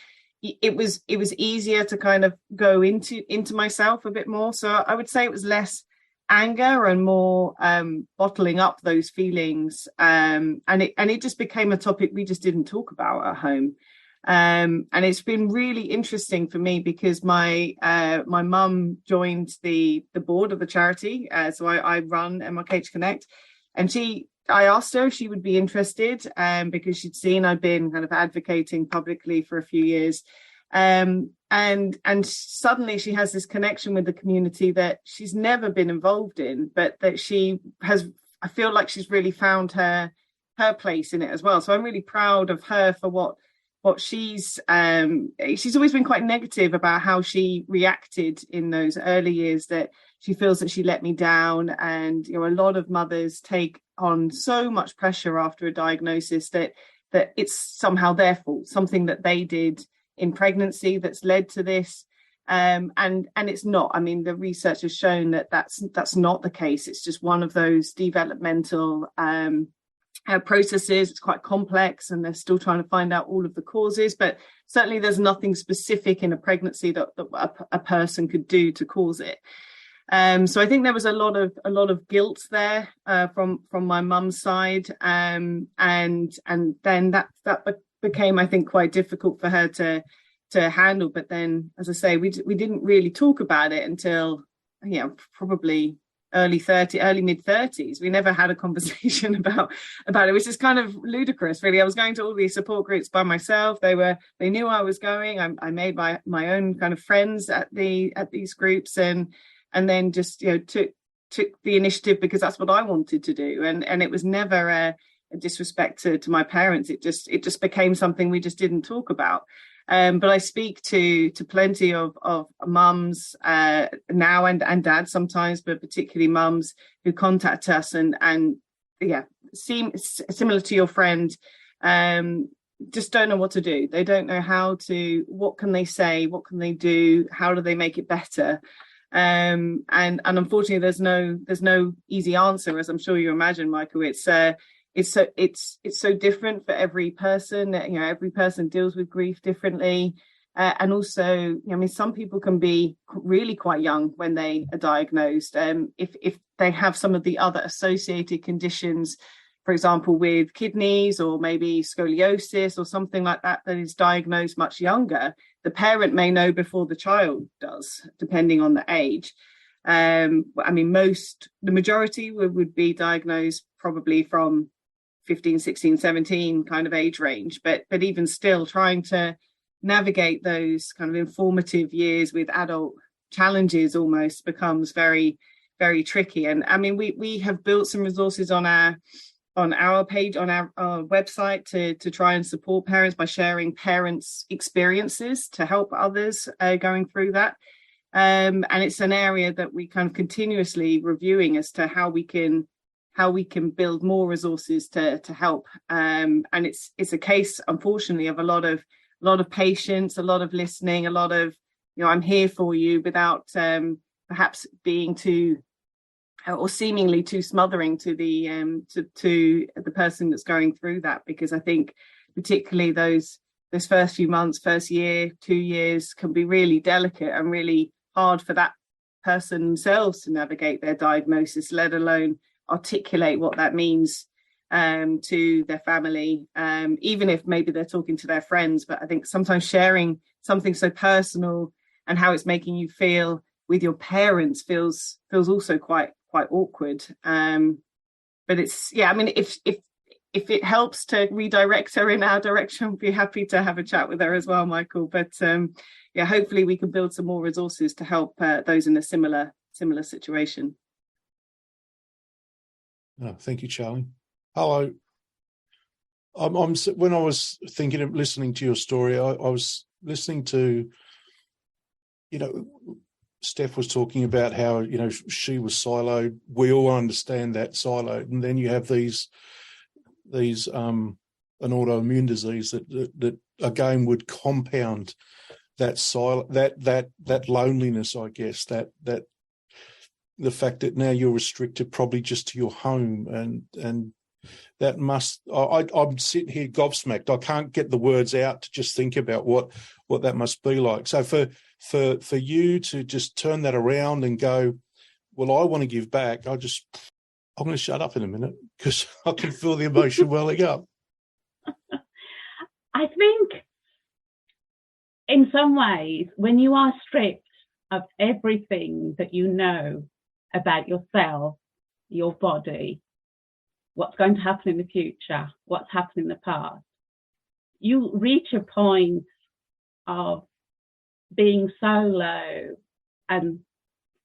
it was easier to kind of go into myself a bit more. So I would say it was less anger and more bottling up those feelings, and it just became a topic we just didn't talk about at home. And it's been really interesting for me because my mum joined the board of the charity, so I run MRKH Connect, and I asked her if she would be interested, because she'd seen I'd been kind of advocating publicly for a few years. And suddenly she has this connection with the community that she's never been involved in, but that she has, I feel like she's really found her place in it as well. So I'm really proud of her for what she's always been quite negative about how she reacted in those early years, that she feels that she let me down. And, a lot of mothers take on so much pressure after a diagnosis that it's somehow their fault, something that they did in pregnancy that's led to this, and it's not. I mean, the research has shown that that's not the case. It's just one of those developmental processes. It's quite complex, and they're still trying to find out all of the causes. But certainly, there's nothing specific in a pregnancy that a person could do to cause it. So I think there was a lot of guilt there from my mum's side, and then that became, I think, quite difficult for her to handle. But then, as I say, we didn't really talk about it until probably early mid 30s. We never had a conversation about it, which is kind of ludicrous, really. I was going to all these support groups by myself. They knew I was going. I made my own kind of friends at these groups, and then just took the initiative because that's what I wanted to do, and it was never a disrespect to my parents. It just became something we just didn't talk about. But I speak to plenty of mums now and dads sometimes, but particularly mums who contact us and seem similar to your friend, just don't know what to do. They don't know what can they say, what can they do, how do they make it better? And unfortunately, there's no easy answer, as I'm sure you imagine, Michael. It's so different for every person. Every person deals with grief differently, and also, some people can be really quite young when they are diagnosed. If they have some of the other associated conditions, for example, with kidneys or maybe scoliosis or something like that is diagnosed much younger, the parent may know before the child does, depending on the age. The majority would be diagnosed probably from 15, 16, 17 kind of age range, but even still, trying to navigate those kind of informative years with adult challenges almost becomes very, very tricky. And we have built some resources on our our page, on our website, to try and support parents by sharing parents' experiences to help others going through that. And it's an area that we kind of continuously reviewing as to how we can build more resources to help. And it's a case, unfortunately, of a lot of patience, a lot of listening, a lot of, I'm here for you, without perhaps being too, or seemingly too smothering to the person that's going through that. Because I think particularly those first few months, first year, 2 years, can be really delicate and really hard for that person themselves to navigate their diagnosis, let alone articulate what that means to their family, even if maybe they're talking to their friends. But I think sometimes sharing something so personal and how it's making you feel with your parents feels also quite awkward. But it's, I mean, if it helps to redirect her in our direction, we'd be happy to have a chat with her as well, Michael. But hopefully we can build some more resources to help those in a similar situation. Oh, thank you, Charlie. Hello. When I was thinking of listening to your story, I was listening to, Steph was talking about how, she was siloed. We all understand that, siloed. And then you have these an autoimmune disease that again would compound that that loneliness, I guess, that the fact that now you're restricted probably just to your home, and that I'm sitting here gobsmacked. I can't get the words out to just think about what that must be like. So for you to just turn that around and go, well, I want to give back, I'm going to shut up in a minute because I can feel the emotion welling up. I think in some ways, when you are stripped of everything that you know about yourself, your body, what's going to happen in the future, what's happened in the past, you reach a point of being so low, and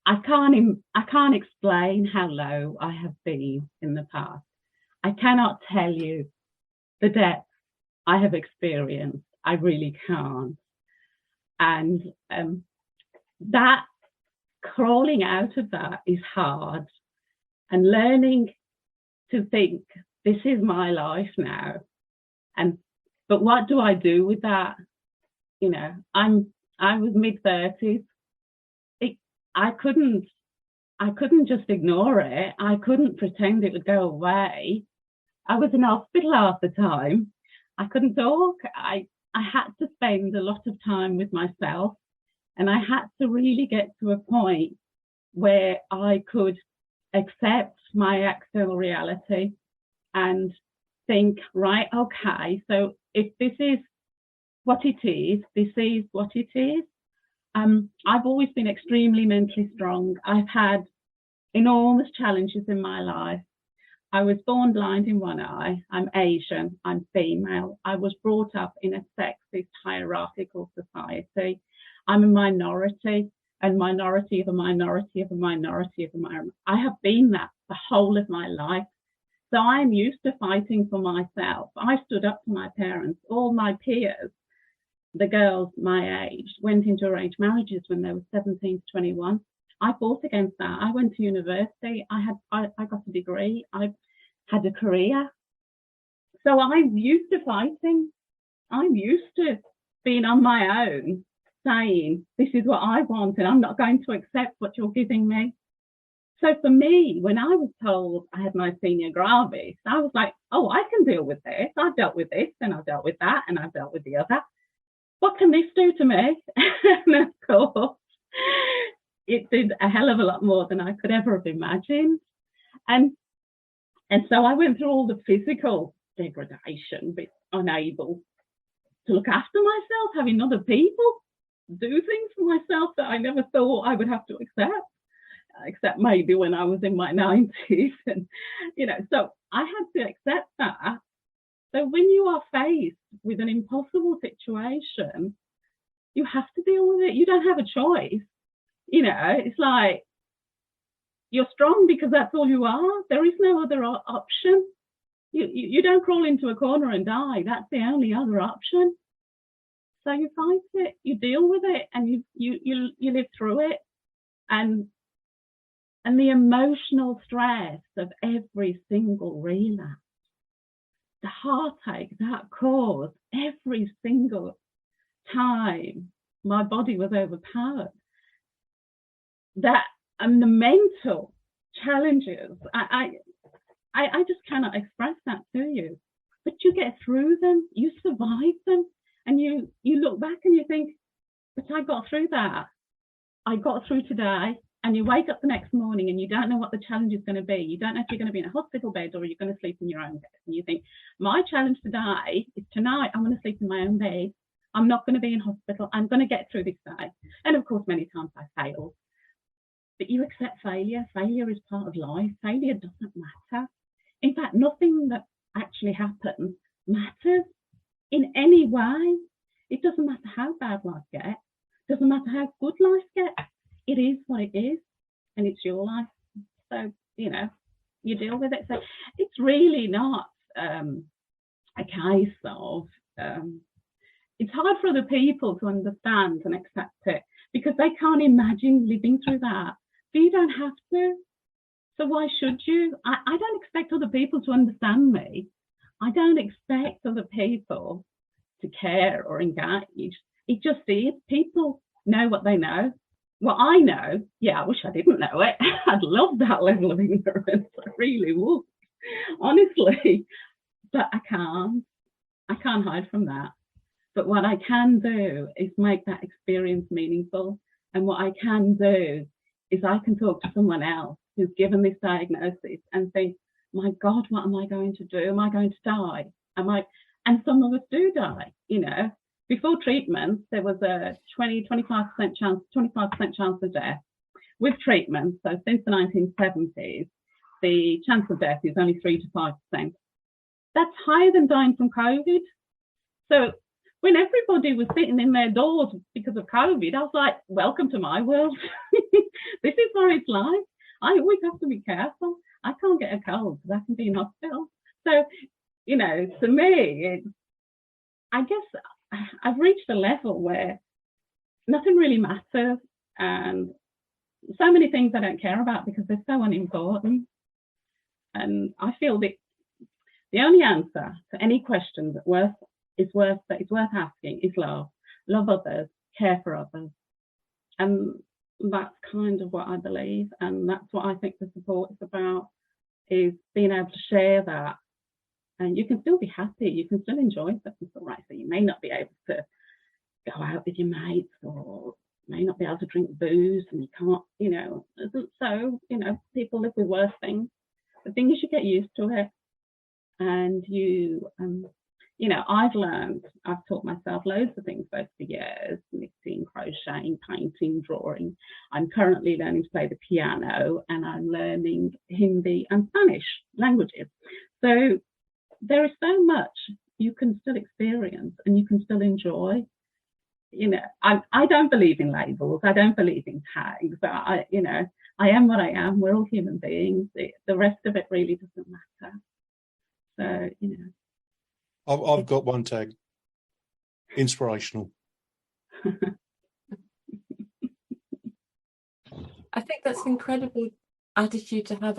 I can't explain how low I have been in the past. I cannot tell you the depth I have experienced. I really can't. And that crawling out of that is hard, and learning to think, this is my life now, but what do I do with that? I was mid-30s. I couldn't just ignore it. I couldn't pretend it would go away. I was in hospital half the time. I couldn't talk. I had to spend a lot of time with myself, and I had to really get to a point where I could accept my external reality and think, right, okay, so if this is what it is, this is what it is. I've always been extremely mentally strong. I've had enormous challenges in my life. I was born blind in one eye. I'm Asian. I'm female. I was brought up in a sexist, hierarchical society. I'm a minority, and minority of a minority of a minority of a minority. I have been that the whole of my life. So I'm used to fighting for myself. I stood up to my parents. All my peers, the girls my age, went into arranged marriages when they were 17 to 21. I fought against that. I went to university. I got a degree. I had a career. So I'm used to fighting. I'm used to being on my own, saying, this is what I want, and I'm not going to accept what you're giving me. So for me, when I was told I had myasthenia gravis, I was like, oh, I can deal with this. I've dealt with this, and I've dealt with that, and I've dealt with the other. What can this do to me? And of course, it did a hell of a lot more than I could ever have imagined. And so I went through all the physical degradation, but unable to look after myself, having other people do things for myself that I never thought I would have to accept, except maybe when I was in my 90s. And, so I had to accept that. So when you are faced with an impossible situation, you have to deal with it. You don't have a choice. It's like you're strong because that's all you are. There is no other option. You don't crawl into a corner and die. That's the only other option. So you fight it, you deal with it, and you live through it. And the emotional stress of every single relapse, the heartache that caused every single time my body was overpowered, that and the mental challenges, I just cannot express that to you. But you get through them, you survive them, and you look back and you think, but I got through that. I got through today. And you wake up the next morning and you don't know what the challenge is going to be. You don't know if you're going to be in a hospital bed or you're going to sleep in your own bed. And you think, my challenge today is tonight I'm going to sleep in my own bed. I'm not going to be in hospital. I'm going to get through this day. And of course, many times I fail. But you accept failure. Failure is part of life. Failure doesn't matter. In fact, nothing that actually happens matters in any way. It doesn't matter how bad life gets. It doesn't matter how good life gets. It is what it is, and it's your life. So, you deal with it. So it's really not a case of, it's hard for other people to understand and accept it because they can't imagine living through that. But you don't have to. So why should you? I don't expect other people to understand me. I don't expect other people to care or engage. It just is. People know what they know. Well, I know, I wish I didn't know it. I'd love that level of ignorance. I really would, honestly. But I can't hide from that. But what I can do is make that experience meaningful. And what I can do is I can talk to someone else who's given this diagnosis and think, my God, what am I going to do? Am I going to die? And some of us do die, Before treatment, there was a 25% chance of death. With treatment, so since the 1970s, the chance of death is only 3 to 5%. That's higher than dying from COVID. So when everybody was sitting in their doors because of COVID, I was like, welcome to my world. This is what it's like. I always have to be careful. I can't get a cold because I can be in hospital. So, to me, I guess I've reached a level where nothing really matters and so many things I don't care about because they're so unimportant. And I feel that the only answer to any question that is worth asking is love. Love others, care for others. And that's kind of what I believe. And that's what I think the support is about, is being able to share that. And you can still be happy, you can still enjoy something, right? So you may not be able to go out with your mates or may not be able to drink booze and you can't, so, people live with worse things. The thing is you get used to it and I've taught myself loads of things over the years, knitting, crocheting, painting, drawing. I'm currently learning to play the piano and I'm learning Hindi and Spanish languages. So there is so much you can still experience and you can still enjoy. I don't believe in labels. I don't believe in tags. I am what I am. We're all human beings. The rest of it really doesn't matter. So, I've got one tag. Inspirational. I think that's an incredible attitude to have.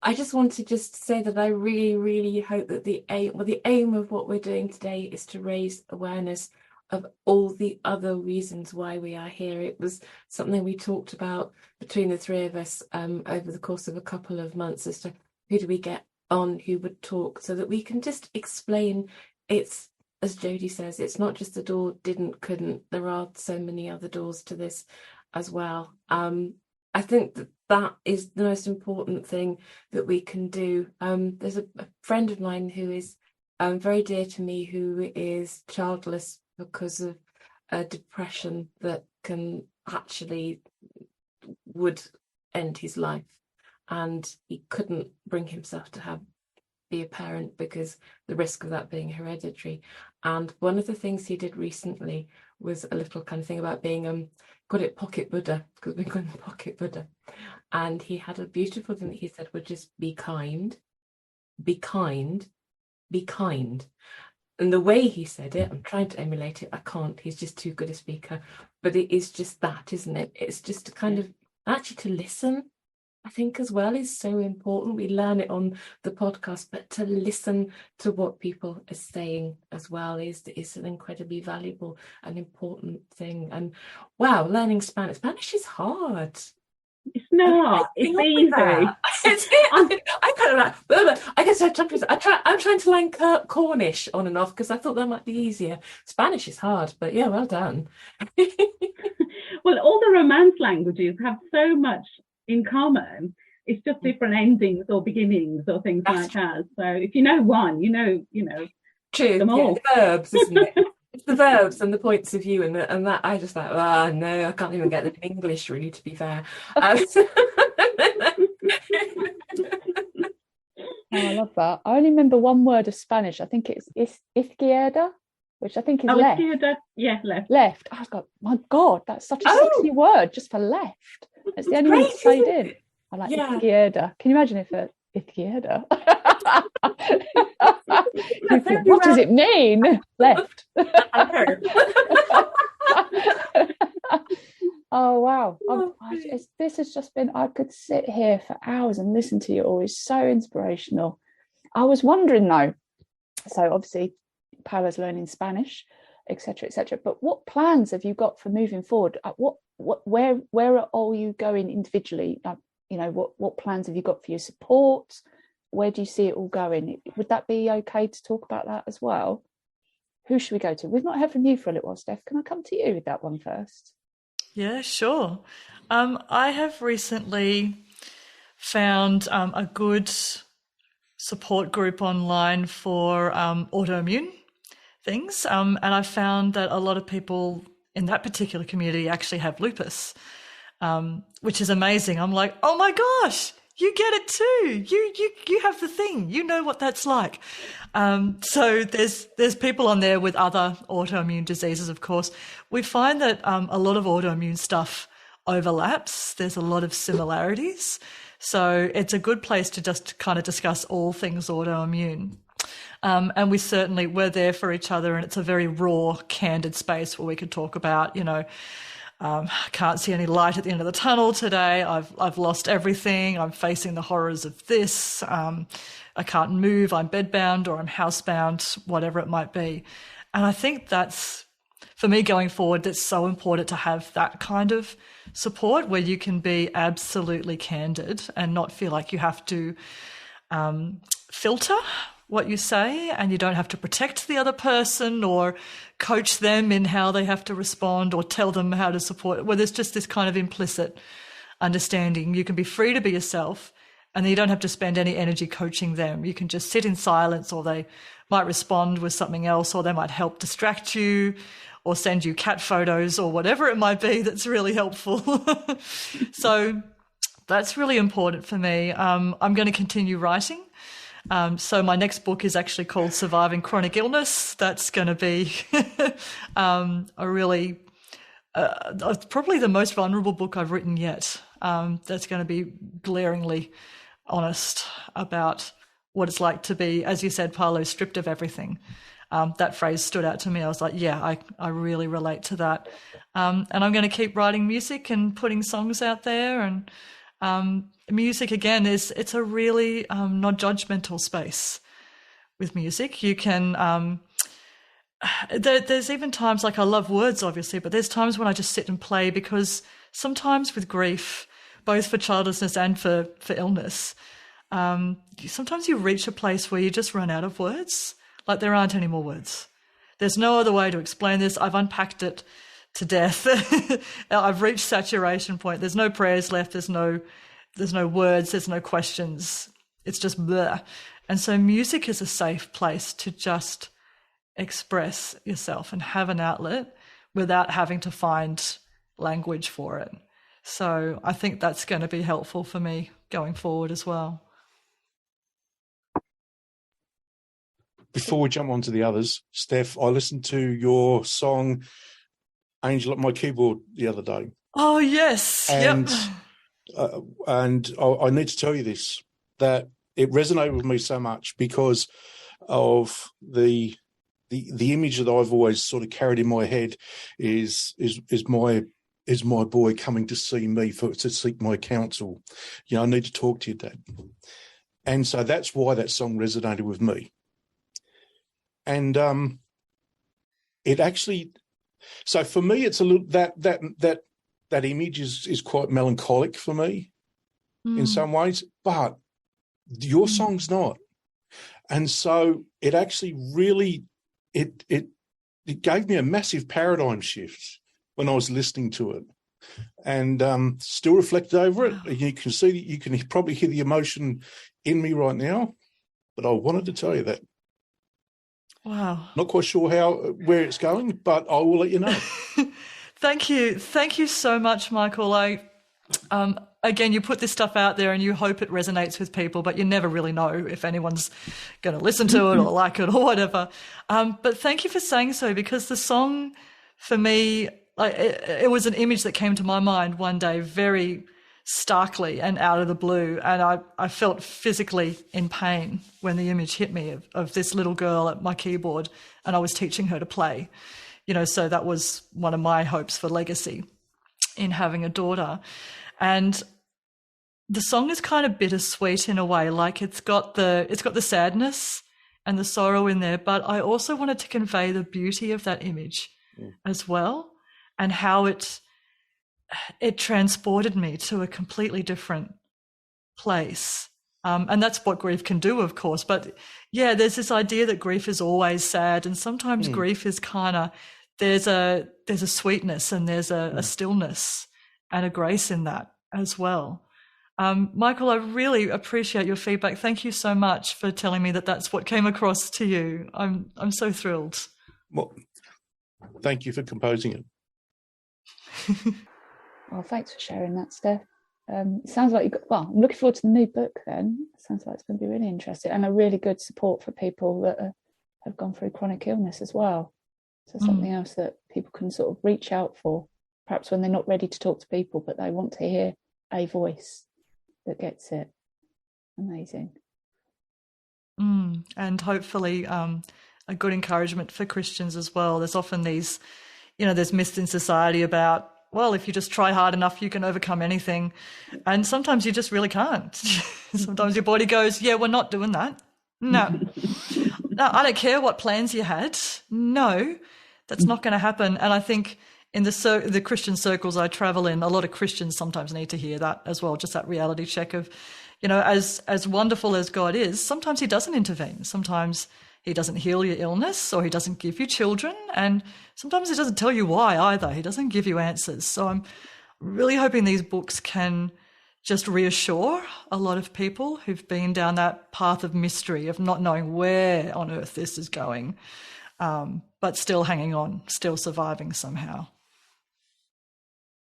I just want to say that I really, really hope that the aim of what we're doing today is to raise awareness of all the other reasons why we are here. It was something we talked about between the three of us over the course of a couple of months as to who do we get on who would talk, so that we can just explain it's, as Jodie says, it's not just the door couldn't. There are so many other doors to this as well. I think that is the most important thing that we can do. There's a friend of mine who is very dear to me who is childless because of a depression that can actually would end his life, and he couldn't bring himself to be a parent because the risk of that being hereditary. And one of the things he did recently was a little kind of thing about being called it pocket Buddha, because we're going pocket Buddha. And he had a beautiful thing that he said would just be kind, be kind, be kind. And the way he said it, I'm trying to emulate it. I can't. He's just too good a speaker. But it is just that, isn't it? It's just to kind of actually to listen, I think, as well, is so important. We learn it on the podcast, but to listen to what people are saying as well is an incredibly valuable and important thing. And wow, learning Spanish. Spanish is hard. It's not. It's easy. I kind of like. I guess I'm trying to learn Cornish on and off because I thought that might be easier. Spanish is hard, but yeah, well done. Well, all the Romance languages have so much in common. It's just different endings or beginnings or things like that. So if you know one, you know True. them all. Yeah, the verbs, isn't it? It's the verbs and the points of view and that I just like, no, I can't even get them in English, really, to be fair. I love that. I only remember one word of Spanish. I think it's izquierda, which I think is left. Izquierda, yeah, left. Left. I was like, my God, that's such a sexy word just for left. It's the only one that's stayed in. I like izquierda. Can you imagine if izquierda? What does it mean? Left. Oh wow. This has just been, I could sit here for hours and listen to you all. It's so inspirational. I was wondering though, so obviously Paolo's learning Spanish, etc., but what plans have you got for moving forward? Where are all you going individually? What plans have you got for your support? Where do you see it all going? Would that be okay to talk about that as well? Who should we go to? We've not heard from you for a little while, Steph. Can I come to you with that one first? Yeah, sure. I have recently found a good support group online for autoimmune things. And I found that a lot of people in that particular community actually have lupus, which is amazing. I'm like, oh my gosh, you get it too. You have the thing. You know what that's like. So there's people on there with other autoimmune diseases, of course. We find that a lot of autoimmune stuff overlaps. There's a lot of similarities. So it's a good place to just kind of discuss all things autoimmune. And we're there for each other, and it's a very raw, candid space where we can talk about, can't see any light at the end of the tunnel today. I've lost everything. I'm facing the horrors of this. I can't move. I'm bedbound or I'm housebound, whatever it might be. And I think that's, for me going forward, that's so important to have that kind of support where you can be absolutely candid and not feel like you have to filter what you say, and you don't have to protect the other person or coach them in how they have to respond or tell them how to support, where there's just this kind of implicit understanding. You can be free to be yourself, and then you don't have to spend any energy coaching them. You can just sit in silence, or they might respond with something else, or they might help distract you or send you cat photos or whatever it might be that's really helpful. So that's really important for me. I'm going to continue writing. So my next book is actually called Surviving Chronic Illness. That's going to be probably the most vulnerable book I've written yet. That's going to be glaringly honest about what it's like to be, as you said, Paolo, stripped of everything. That phrase stood out to me. I was like, yeah, I really relate to that. And I'm going to keep writing music and putting songs out there. And music, again, it's a really non-judgmental space with music. You can there's even times, like, I love words, obviously, but there's times when I just sit and play, because sometimes with grief, both for childlessness and for illness, sometimes you reach a place where you just run out of words. Like, there aren't any more words. There's no other way to explain this. I've unpacked it to death. I've reached saturation point. There's no prayers left. There's no words. There's no questions. It's just blah. And so music is a safe place to just express yourself and have an outlet without having to find language for it. So I think that's going to be helpful for me going forward as well. Before we jump on to the others, Steph, I listened to your song Angel at My Keyboard the other day. Oh, yes. And, yep. And I need to tell you this, that it resonated with me so much because of the image that I've always sort of carried in my head is my boy coming to see me to seek my counsel. You know, I need to talk to you, Dad. And so that's why that song resonated with me. And it actually, so for me, it's a little that image is quite melancholic for me in some ways, but your song's not. And so it actually really it gave me a massive paradigm shift when I was listening to it, and still reflected over it. You can see that you can probably hear the emotion in me right now, but I wanted to tell you that. Wow. Not quite sure where it's going, but I will let you know. Thank you so much, Michael. Again, you put this stuff out there and you hope it resonates with people, but you never really know if anyone's going to listen to it or like it or whatever. But thank you for saying so, because the song for me, it was an image that came to my mind one day very starkly and out of the blue, and I felt physically in pain when the image hit me of this little girl at my keyboard, and I was teaching her to play. You know, so that was one of my hopes for legacy in having a daughter. And the song is kind of bittersweet in a way, like it's got the sadness and the sorrow in there, but I also wanted to convey the beauty of that image as well, and how it transported me to a completely different place. And that's what grief can do, of course. But yeah, there's this idea that grief is always sad, and sometimes grief is kind of, there's a sweetness and there's a stillness and a grace in that as well. Michael, I really appreciate your feedback. Thank you so much for telling me that that's what came across to you. I'm so thrilled. Well, thank you for composing it. Well, thanks for sharing that, Steph. It sounds like I'm looking forward to the new book then. It sounds like it's going to be really interesting, and a really good support for people that have gone through chronic illness as well. So something else that people can sort of reach out for, perhaps when they're not ready to talk to people, but they want to hear a voice that gets it. Amazing. And hopefully a good encouragement for Christians as well. There's often these, there's myths in society about, well, if you just try hard enough, you can overcome anything. And sometimes you just really can't. Sometimes your body goes, yeah, we're not doing that. No, I don't care what plans you had. No, that's not going to happen. And I think in the Christian circles I travel in, a lot of Christians sometimes need to hear that as well, just that reality check of, as wonderful as God is, sometimes he doesn't intervene. Sometimes he doesn't heal your illness, or he doesn't give you children. And sometimes he doesn't tell you why either. He doesn't give you answers. So I'm really hoping these books can just reassure a lot of people who've been down that path of mystery, of not knowing where on earth this is going, but still hanging on, still surviving somehow.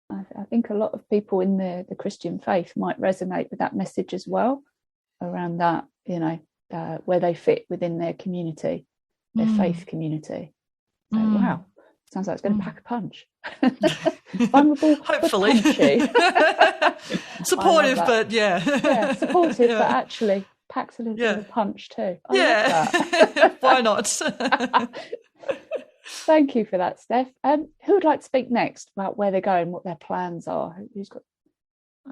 I think a lot of people in the Christian faith might resonate with that message as well, around that, where they fit within their community, their faith community. So, wow, sounds like it's going to pack a punch. Vulnerable, hopefully. Supportive, but yeah, supportive, but actually packs a little bit of a punch too. I love that. Why not? Thank you for that, Steph. Who would like to speak next about where they're going, what their plans are? Who's got?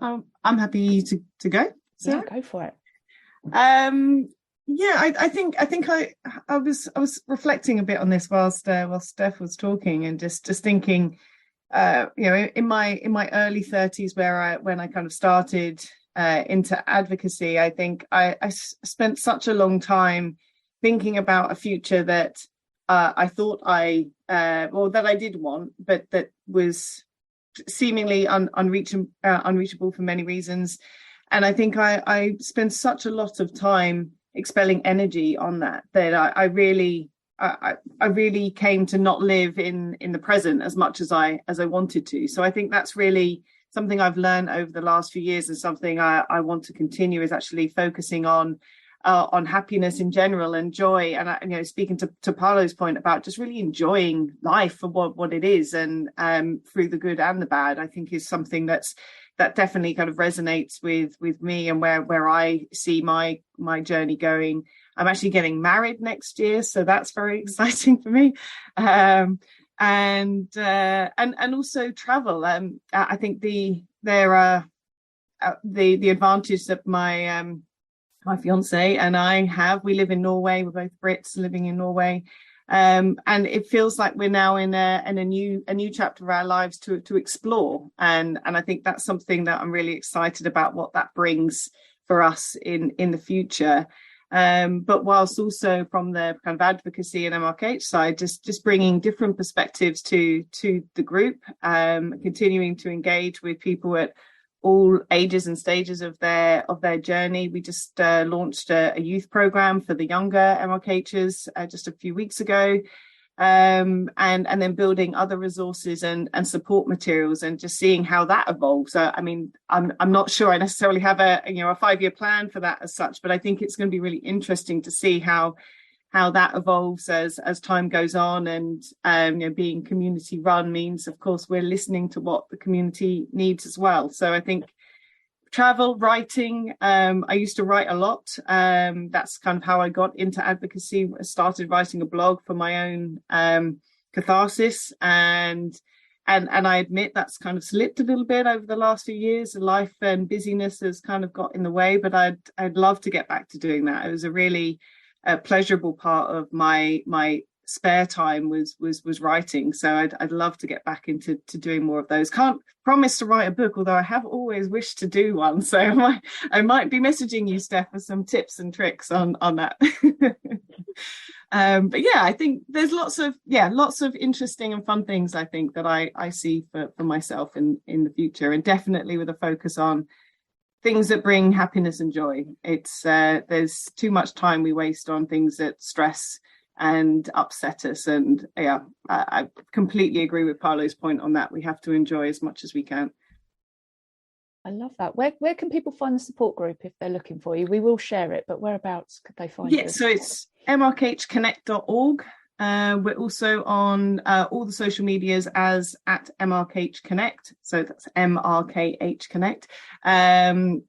I'm happy to go. So. Yeah, go for it. I think I was reflecting a bit on this whilst Steph was talking, and just thinking, in my early 30s, when I kind of started into advocacy, I think I spent such a long time thinking about a future that I thought that I did want, but that was seemingly unreachable for many reasons. And I think I spent such a lot of time expelling energy on that I really came to not live in the present as much as I wanted to. So I think that's really something I've learned over the last few years, and something I want to continue, is actually focusing on happiness in general and joy. And speaking to Paolo's point about just really enjoying life for what it is, and through the good and the bad, I think is something that's that definitely kind of resonates with me and where I see my journey going. I'm actually getting married next year, so that's very exciting for me. And also travel. I think the advantage that my fiance and we live in Norway. We're both Brits living in Norway. And it feels like we're now in a new chapter of our lives to explore, and I think that's something that I'm really excited about, what that brings for us in the future. But whilst also from the kind of advocacy and MRKH side, just bringing different perspectives to the group, continuing to engage with people at all ages and stages of their journey. We just launched a youth program for the younger MRKHers just a few weeks ago, and then building other resources and support materials, and just seeing how that evolves. I mean, I'm not sure I necessarily have a 5-year plan for that as such, but I think it's going to be really interesting to see how that evolves as time goes on. And being community run means, of course, we're listening to what the community needs as well. So I think travel, writing, I used to write a lot. That's kind of how I got into advocacy. I started writing a blog for my own catharsis, and I admit that's kind of slipped a little bit over the last few years. Life and busyness has kind of got in the way, but I'd love to get back to doing that. It was a really pleasurable part of my spare time was writing, so I'd love to get back into doing more of those. Can't promise to write a book, although I have always wished to do one, so I might be messaging you, Steph, for some tips and tricks on that. But yeah, I think there's lots of interesting and fun things I think that I see for myself in the future, and definitely with a focus on things that bring happiness and joy. It's there's too much time we waste on things that stress and upset us, and yeah, I completely agree with Paolo's point on that. We have to enjoy as much as we can. I love that. Where can people find the support group if they're looking for you? We will share it, but whereabouts could they find you? So it's mrkhconnect.org. We're also on all the social medias as at MRKH Connect, so that's MRKH Connect, and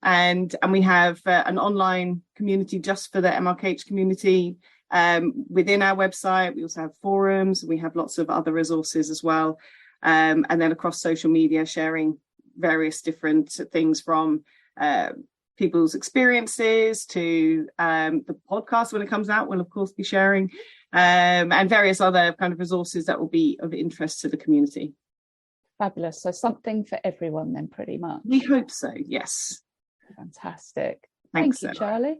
we have an online community just for the MRKH community within our website. We also have forums, we have lots of other resources as well, and then across social media, sharing various different things from people's experiences to the podcast when it comes out. We'll of course be sharing. And various other kind of resources that will be of interest to the community. Fabulous. So something for everyone then, pretty much. We hope so, yes. Fantastic. Thanks, Thank you, Charlie.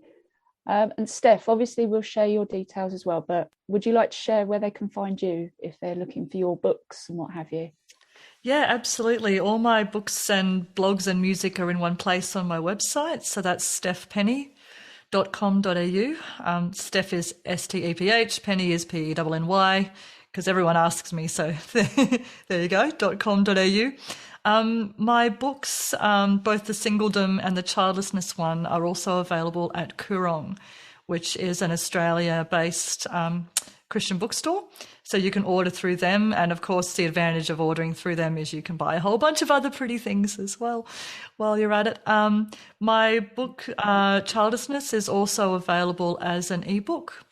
And Steph, obviously we'll share your details as well, but would you like to share where they can find you if they're looking for your books and what have you? Yeah, absolutely. All my books and blogs and music are in one place on my website. So that's stephpenny.com.au. Steph is STEPH, Penny is PENNY, because everyone asks me, so there you go, .com.au. My books, both the Singledom and the Childlessness one, are also available at Koorong, which is an Australia-based Christian bookstore. So you can order through them. And of course, the advantage of ordering through them is you can buy a whole bunch of other pretty things as well while you're at it. My book, Childlessness, is also available as an ebook.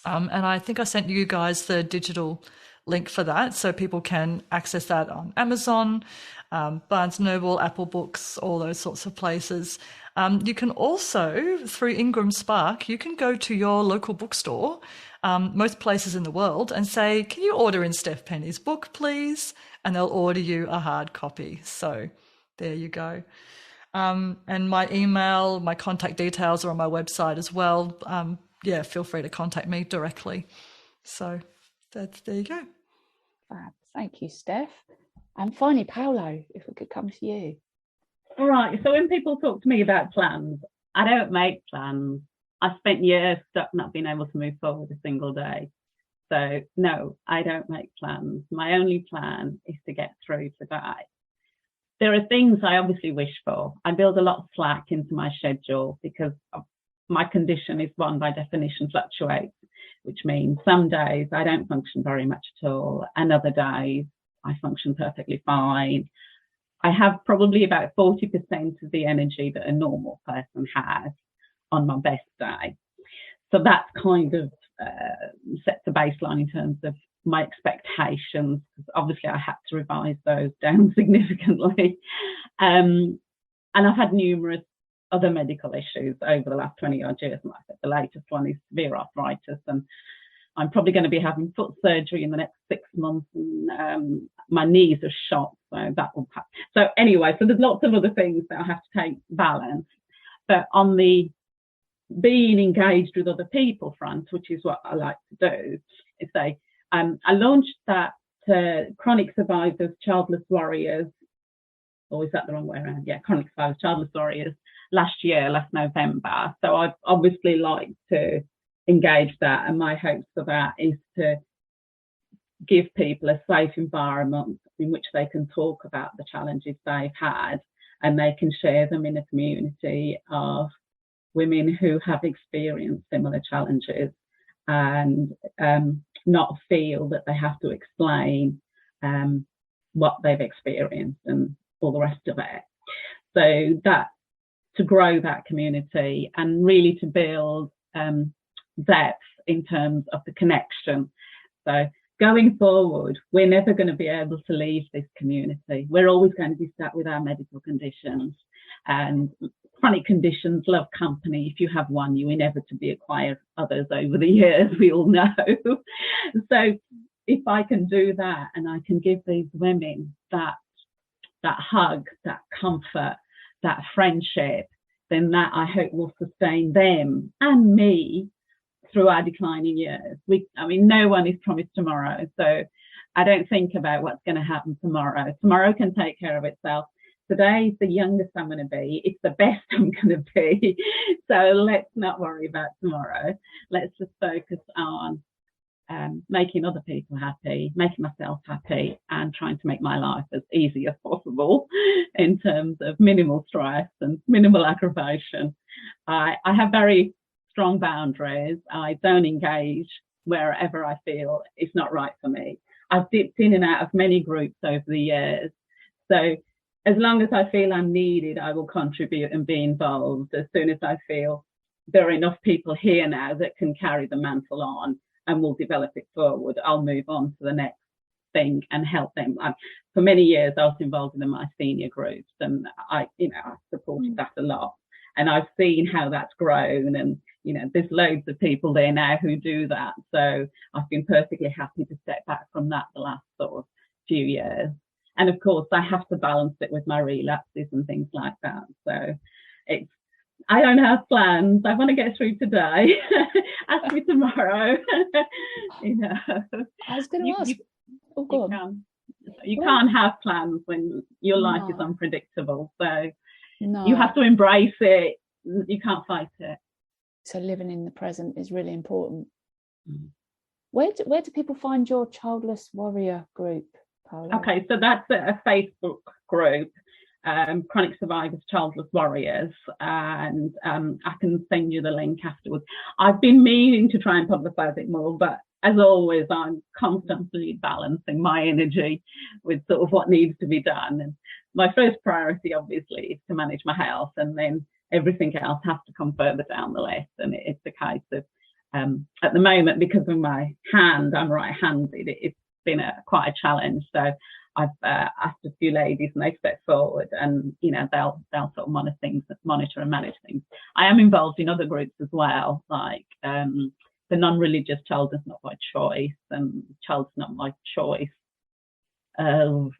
And I think I sent you guys the digital link for that, so people can access that on Amazon, Barnes & Noble, Apple Books, all those sorts of places. You can also, through Ingram Spark, you can go to your local bookstore, most places in the world, and say, can you order in Steph Penny's book, please? And they'll order you a hard copy. So there you go. And my email, my contact details are on my website as well. Yeah, feel free to contact me directly. So there you go. Fab. Thank you, Steph. And finally, Paolo, if we could come to you. All right. So when people talk to me about plans, I don't make plans. I spent years stuck not being able to move forward a single day. So no, I don't make plans. My only plan is to get through today. There are things I obviously wish for. I build a lot of slack into my schedule because my condition is one by definition fluctuates, which means some days I don't function very much at all, and other days I function perfectly fine. I have probably about 40% of the energy that a normal person has on my best day. So that's kind of sets a baseline in terms of my expectations, because obviously I had to revise those down significantly. And I've had numerous other medical issues over the last 20 odd years. And like I said, the latest one is severe arthritis, and I'm probably going to be having foot surgery in the next 6 months, and my knees are shot, so that will happen. So anyway, so there's lots of other things that I have to take balance. But on the being engaged with other people front, which is what I like to do, is say, I launched that Chronic Survivors, Childless Warriors, or is that the wrong way around? Yeah, Chronic Survivors, Childless Warriors last November. So I'd obviously like to engage that, and my hopes for that is to give people a safe environment in which they can talk about the challenges they've had, and they can share them in a community of women who have experienced similar challenges, and not feel that they have to explain what they've experienced and all the rest of it. So that, to grow that community and really to build depth in terms of the connection. So going forward, we're never going to be able to leave this community. We're always going to be sat with our medical conditions, and chronic conditions love company. If you have one, you inevitably acquire others over the years, we all know. So if I can do that, and I can give these women that hug, that comfort, that friendship, then that I hope will sustain them and me through our declining years. No one is promised tomorrow, so I don't think about what's going to happen tomorrow. Tomorrow can take care of itself. Today is the youngest I'm going to be. It's the best I'm going to be. So let's not worry about tomorrow. Let's just focus on making other people happy, making myself happy, and trying to make my life as easy as possible in terms of minimal stress and minimal aggravation. I have very strong boundaries. I don't engage wherever I feel it's not right for me. I've dipped in and out of many groups over the years. So as long as I feel I'm needed, I will contribute and be involved. As soon as I feel there are enough people here now that can carry the mantle on and will develop it forward, I'll move on to the next thing and help them. For many years, I was involved in the My Senior groups, and I supported that a lot. And I've seen how that's grown, and there's loads of people there now who do that. So I've been perfectly happy to step back from that the last sort of few years. And of course, I have to balance it with my relapses and things like that. So I don't have plans. I want to get through today. Ask me tomorrow. I was going to ask. You can't have plans when your life is unpredictable. So no. You have to embrace it. You can't fight it. So living in the present is really important. Where do people find your Childless Warrior group, Paolo? Okay, so that's a Facebook group, Chronic Survivors, Childless Warriors, and I can send you the link afterwards. I've been meaning to try and publicise it more, but as always, I'm constantly balancing my energy with sort of what needs to be done. And my first priority, obviously, is to manage my health, and then everything else has to come further down the list. And it's a case of, at the moment, because of my hand, I'm right-handed, it's been quite a challenge. So I've asked a few ladies, and they've stepped forward, and they'll sort of monitor and manage things. I am involved in other groups as well, like the non-religious Childless Not by Choice and Childless Not by Choice. 2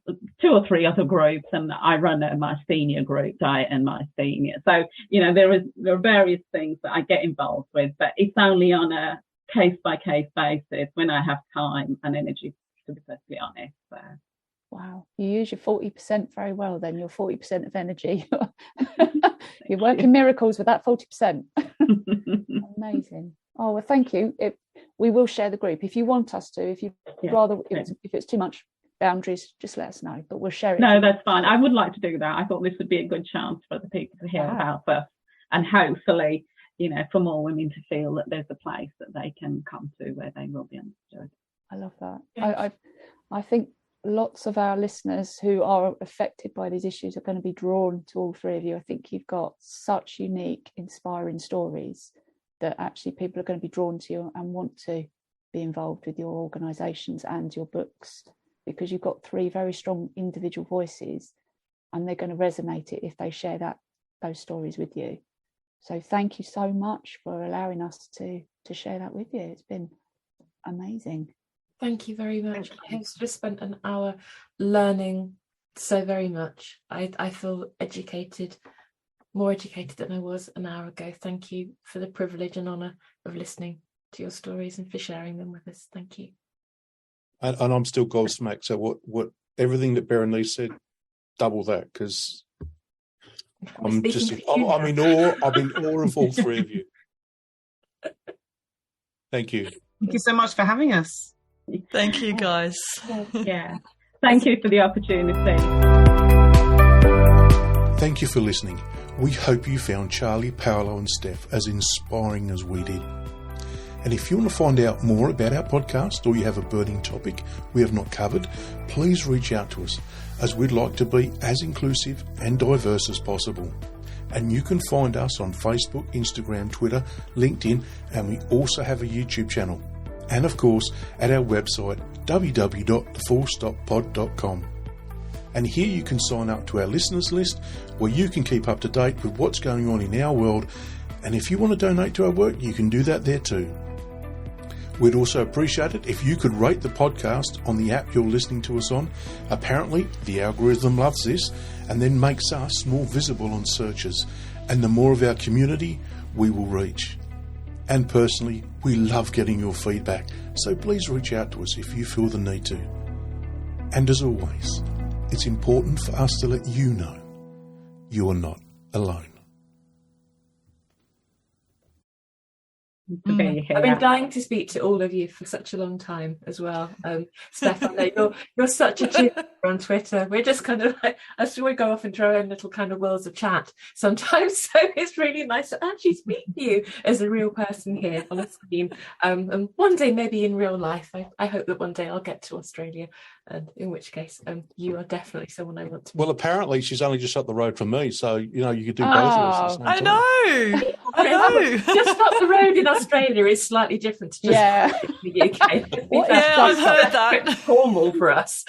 or 3 other groups, and I run My Senior group, Diet and My Senior. So there are various things that I get involved with, but it's only on a case-by-case basis when I have time and energy, to be perfectly honest. So. Wow, you use your 40% very well then, your 40% of energy. You're working miracles with that 40%. Amazing. Oh, well, thank you. We will share the group if you want us to. If you rather, if it's too much boundaries, just let us know, but we'll share it. No, that's fine. I would like to do that. I thought this would be a good chance for the people to hear about us, and hopefully, for more women to feel that there's a place that they can come to where they will be understood. I love that. I think lots of our listeners who are affected by these issues are going to be drawn to all three of you. I think you've got such unique, inspiring stories that actually people are going to be drawn to you and want to be involved with your organisations and your books, because you've got three very strong individual voices, and they're going to resonate it if they share those stories with you. So thank you so much for allowing us to share that with you. It's been amazing. Thank you very much. I have just spent an hour learning so very much. I feel educated, more educated than I was an hour ago. Thank you for the privilege and honour of listening to your stories and for sharing them with us. Thank you. And I'm still gobsmacked. So what everything that Berenice said, double that, because I'm in awe of all three of you. Thank you. Thank you so much for having us. Thank you, guys. Yeah. Thank you for the opportunity. Thank you for listening. We hope you found Charlie, Paolo and Steph as inspiring as we did. And if you want to find out more about our podcast, or you have a burning topic we have not covered, please reach out to us, as we'd like to be as inclusive and diverse as possible. And you can find us on Facebook, Instagram, Twitter, LinkedIn, and we also have a YouTube channel. And of course, at our website, www.thefullstoppod.com. And here you can sign up to our listeners list, where you can keep up to date with what's going on in our world. And if you want to donate to our work, you can do that there too. We'd also appreciate it if you could rate the podcast on the app you're listening to us on. Apparently, the algorithm loves this and then makes us more visible on searches. And the more of our community we will reach. And personally, we love getting your feedback, so please reach out to us if you feel the need to. And as always, it's important for us to let you know you are not alone. I've been dying to speak to all of you for such a long time as well. Steph, I know you're such a cheerleader on Twitter. We're just kind of like, as we go off and throw in little kind of worlds of chat sometimes. So it's really nice to actually speak to you as a real person here on a screen. And one day, maybe in real life, I hope that one day I'll get to Australia. And in which case, you are definitely someone I want to meet. Well, apparently she's only just up the road from me, so you could do both of us. I know. Just up the road in Australia is slightly different to just in the UK. I've heard that. Formal for us.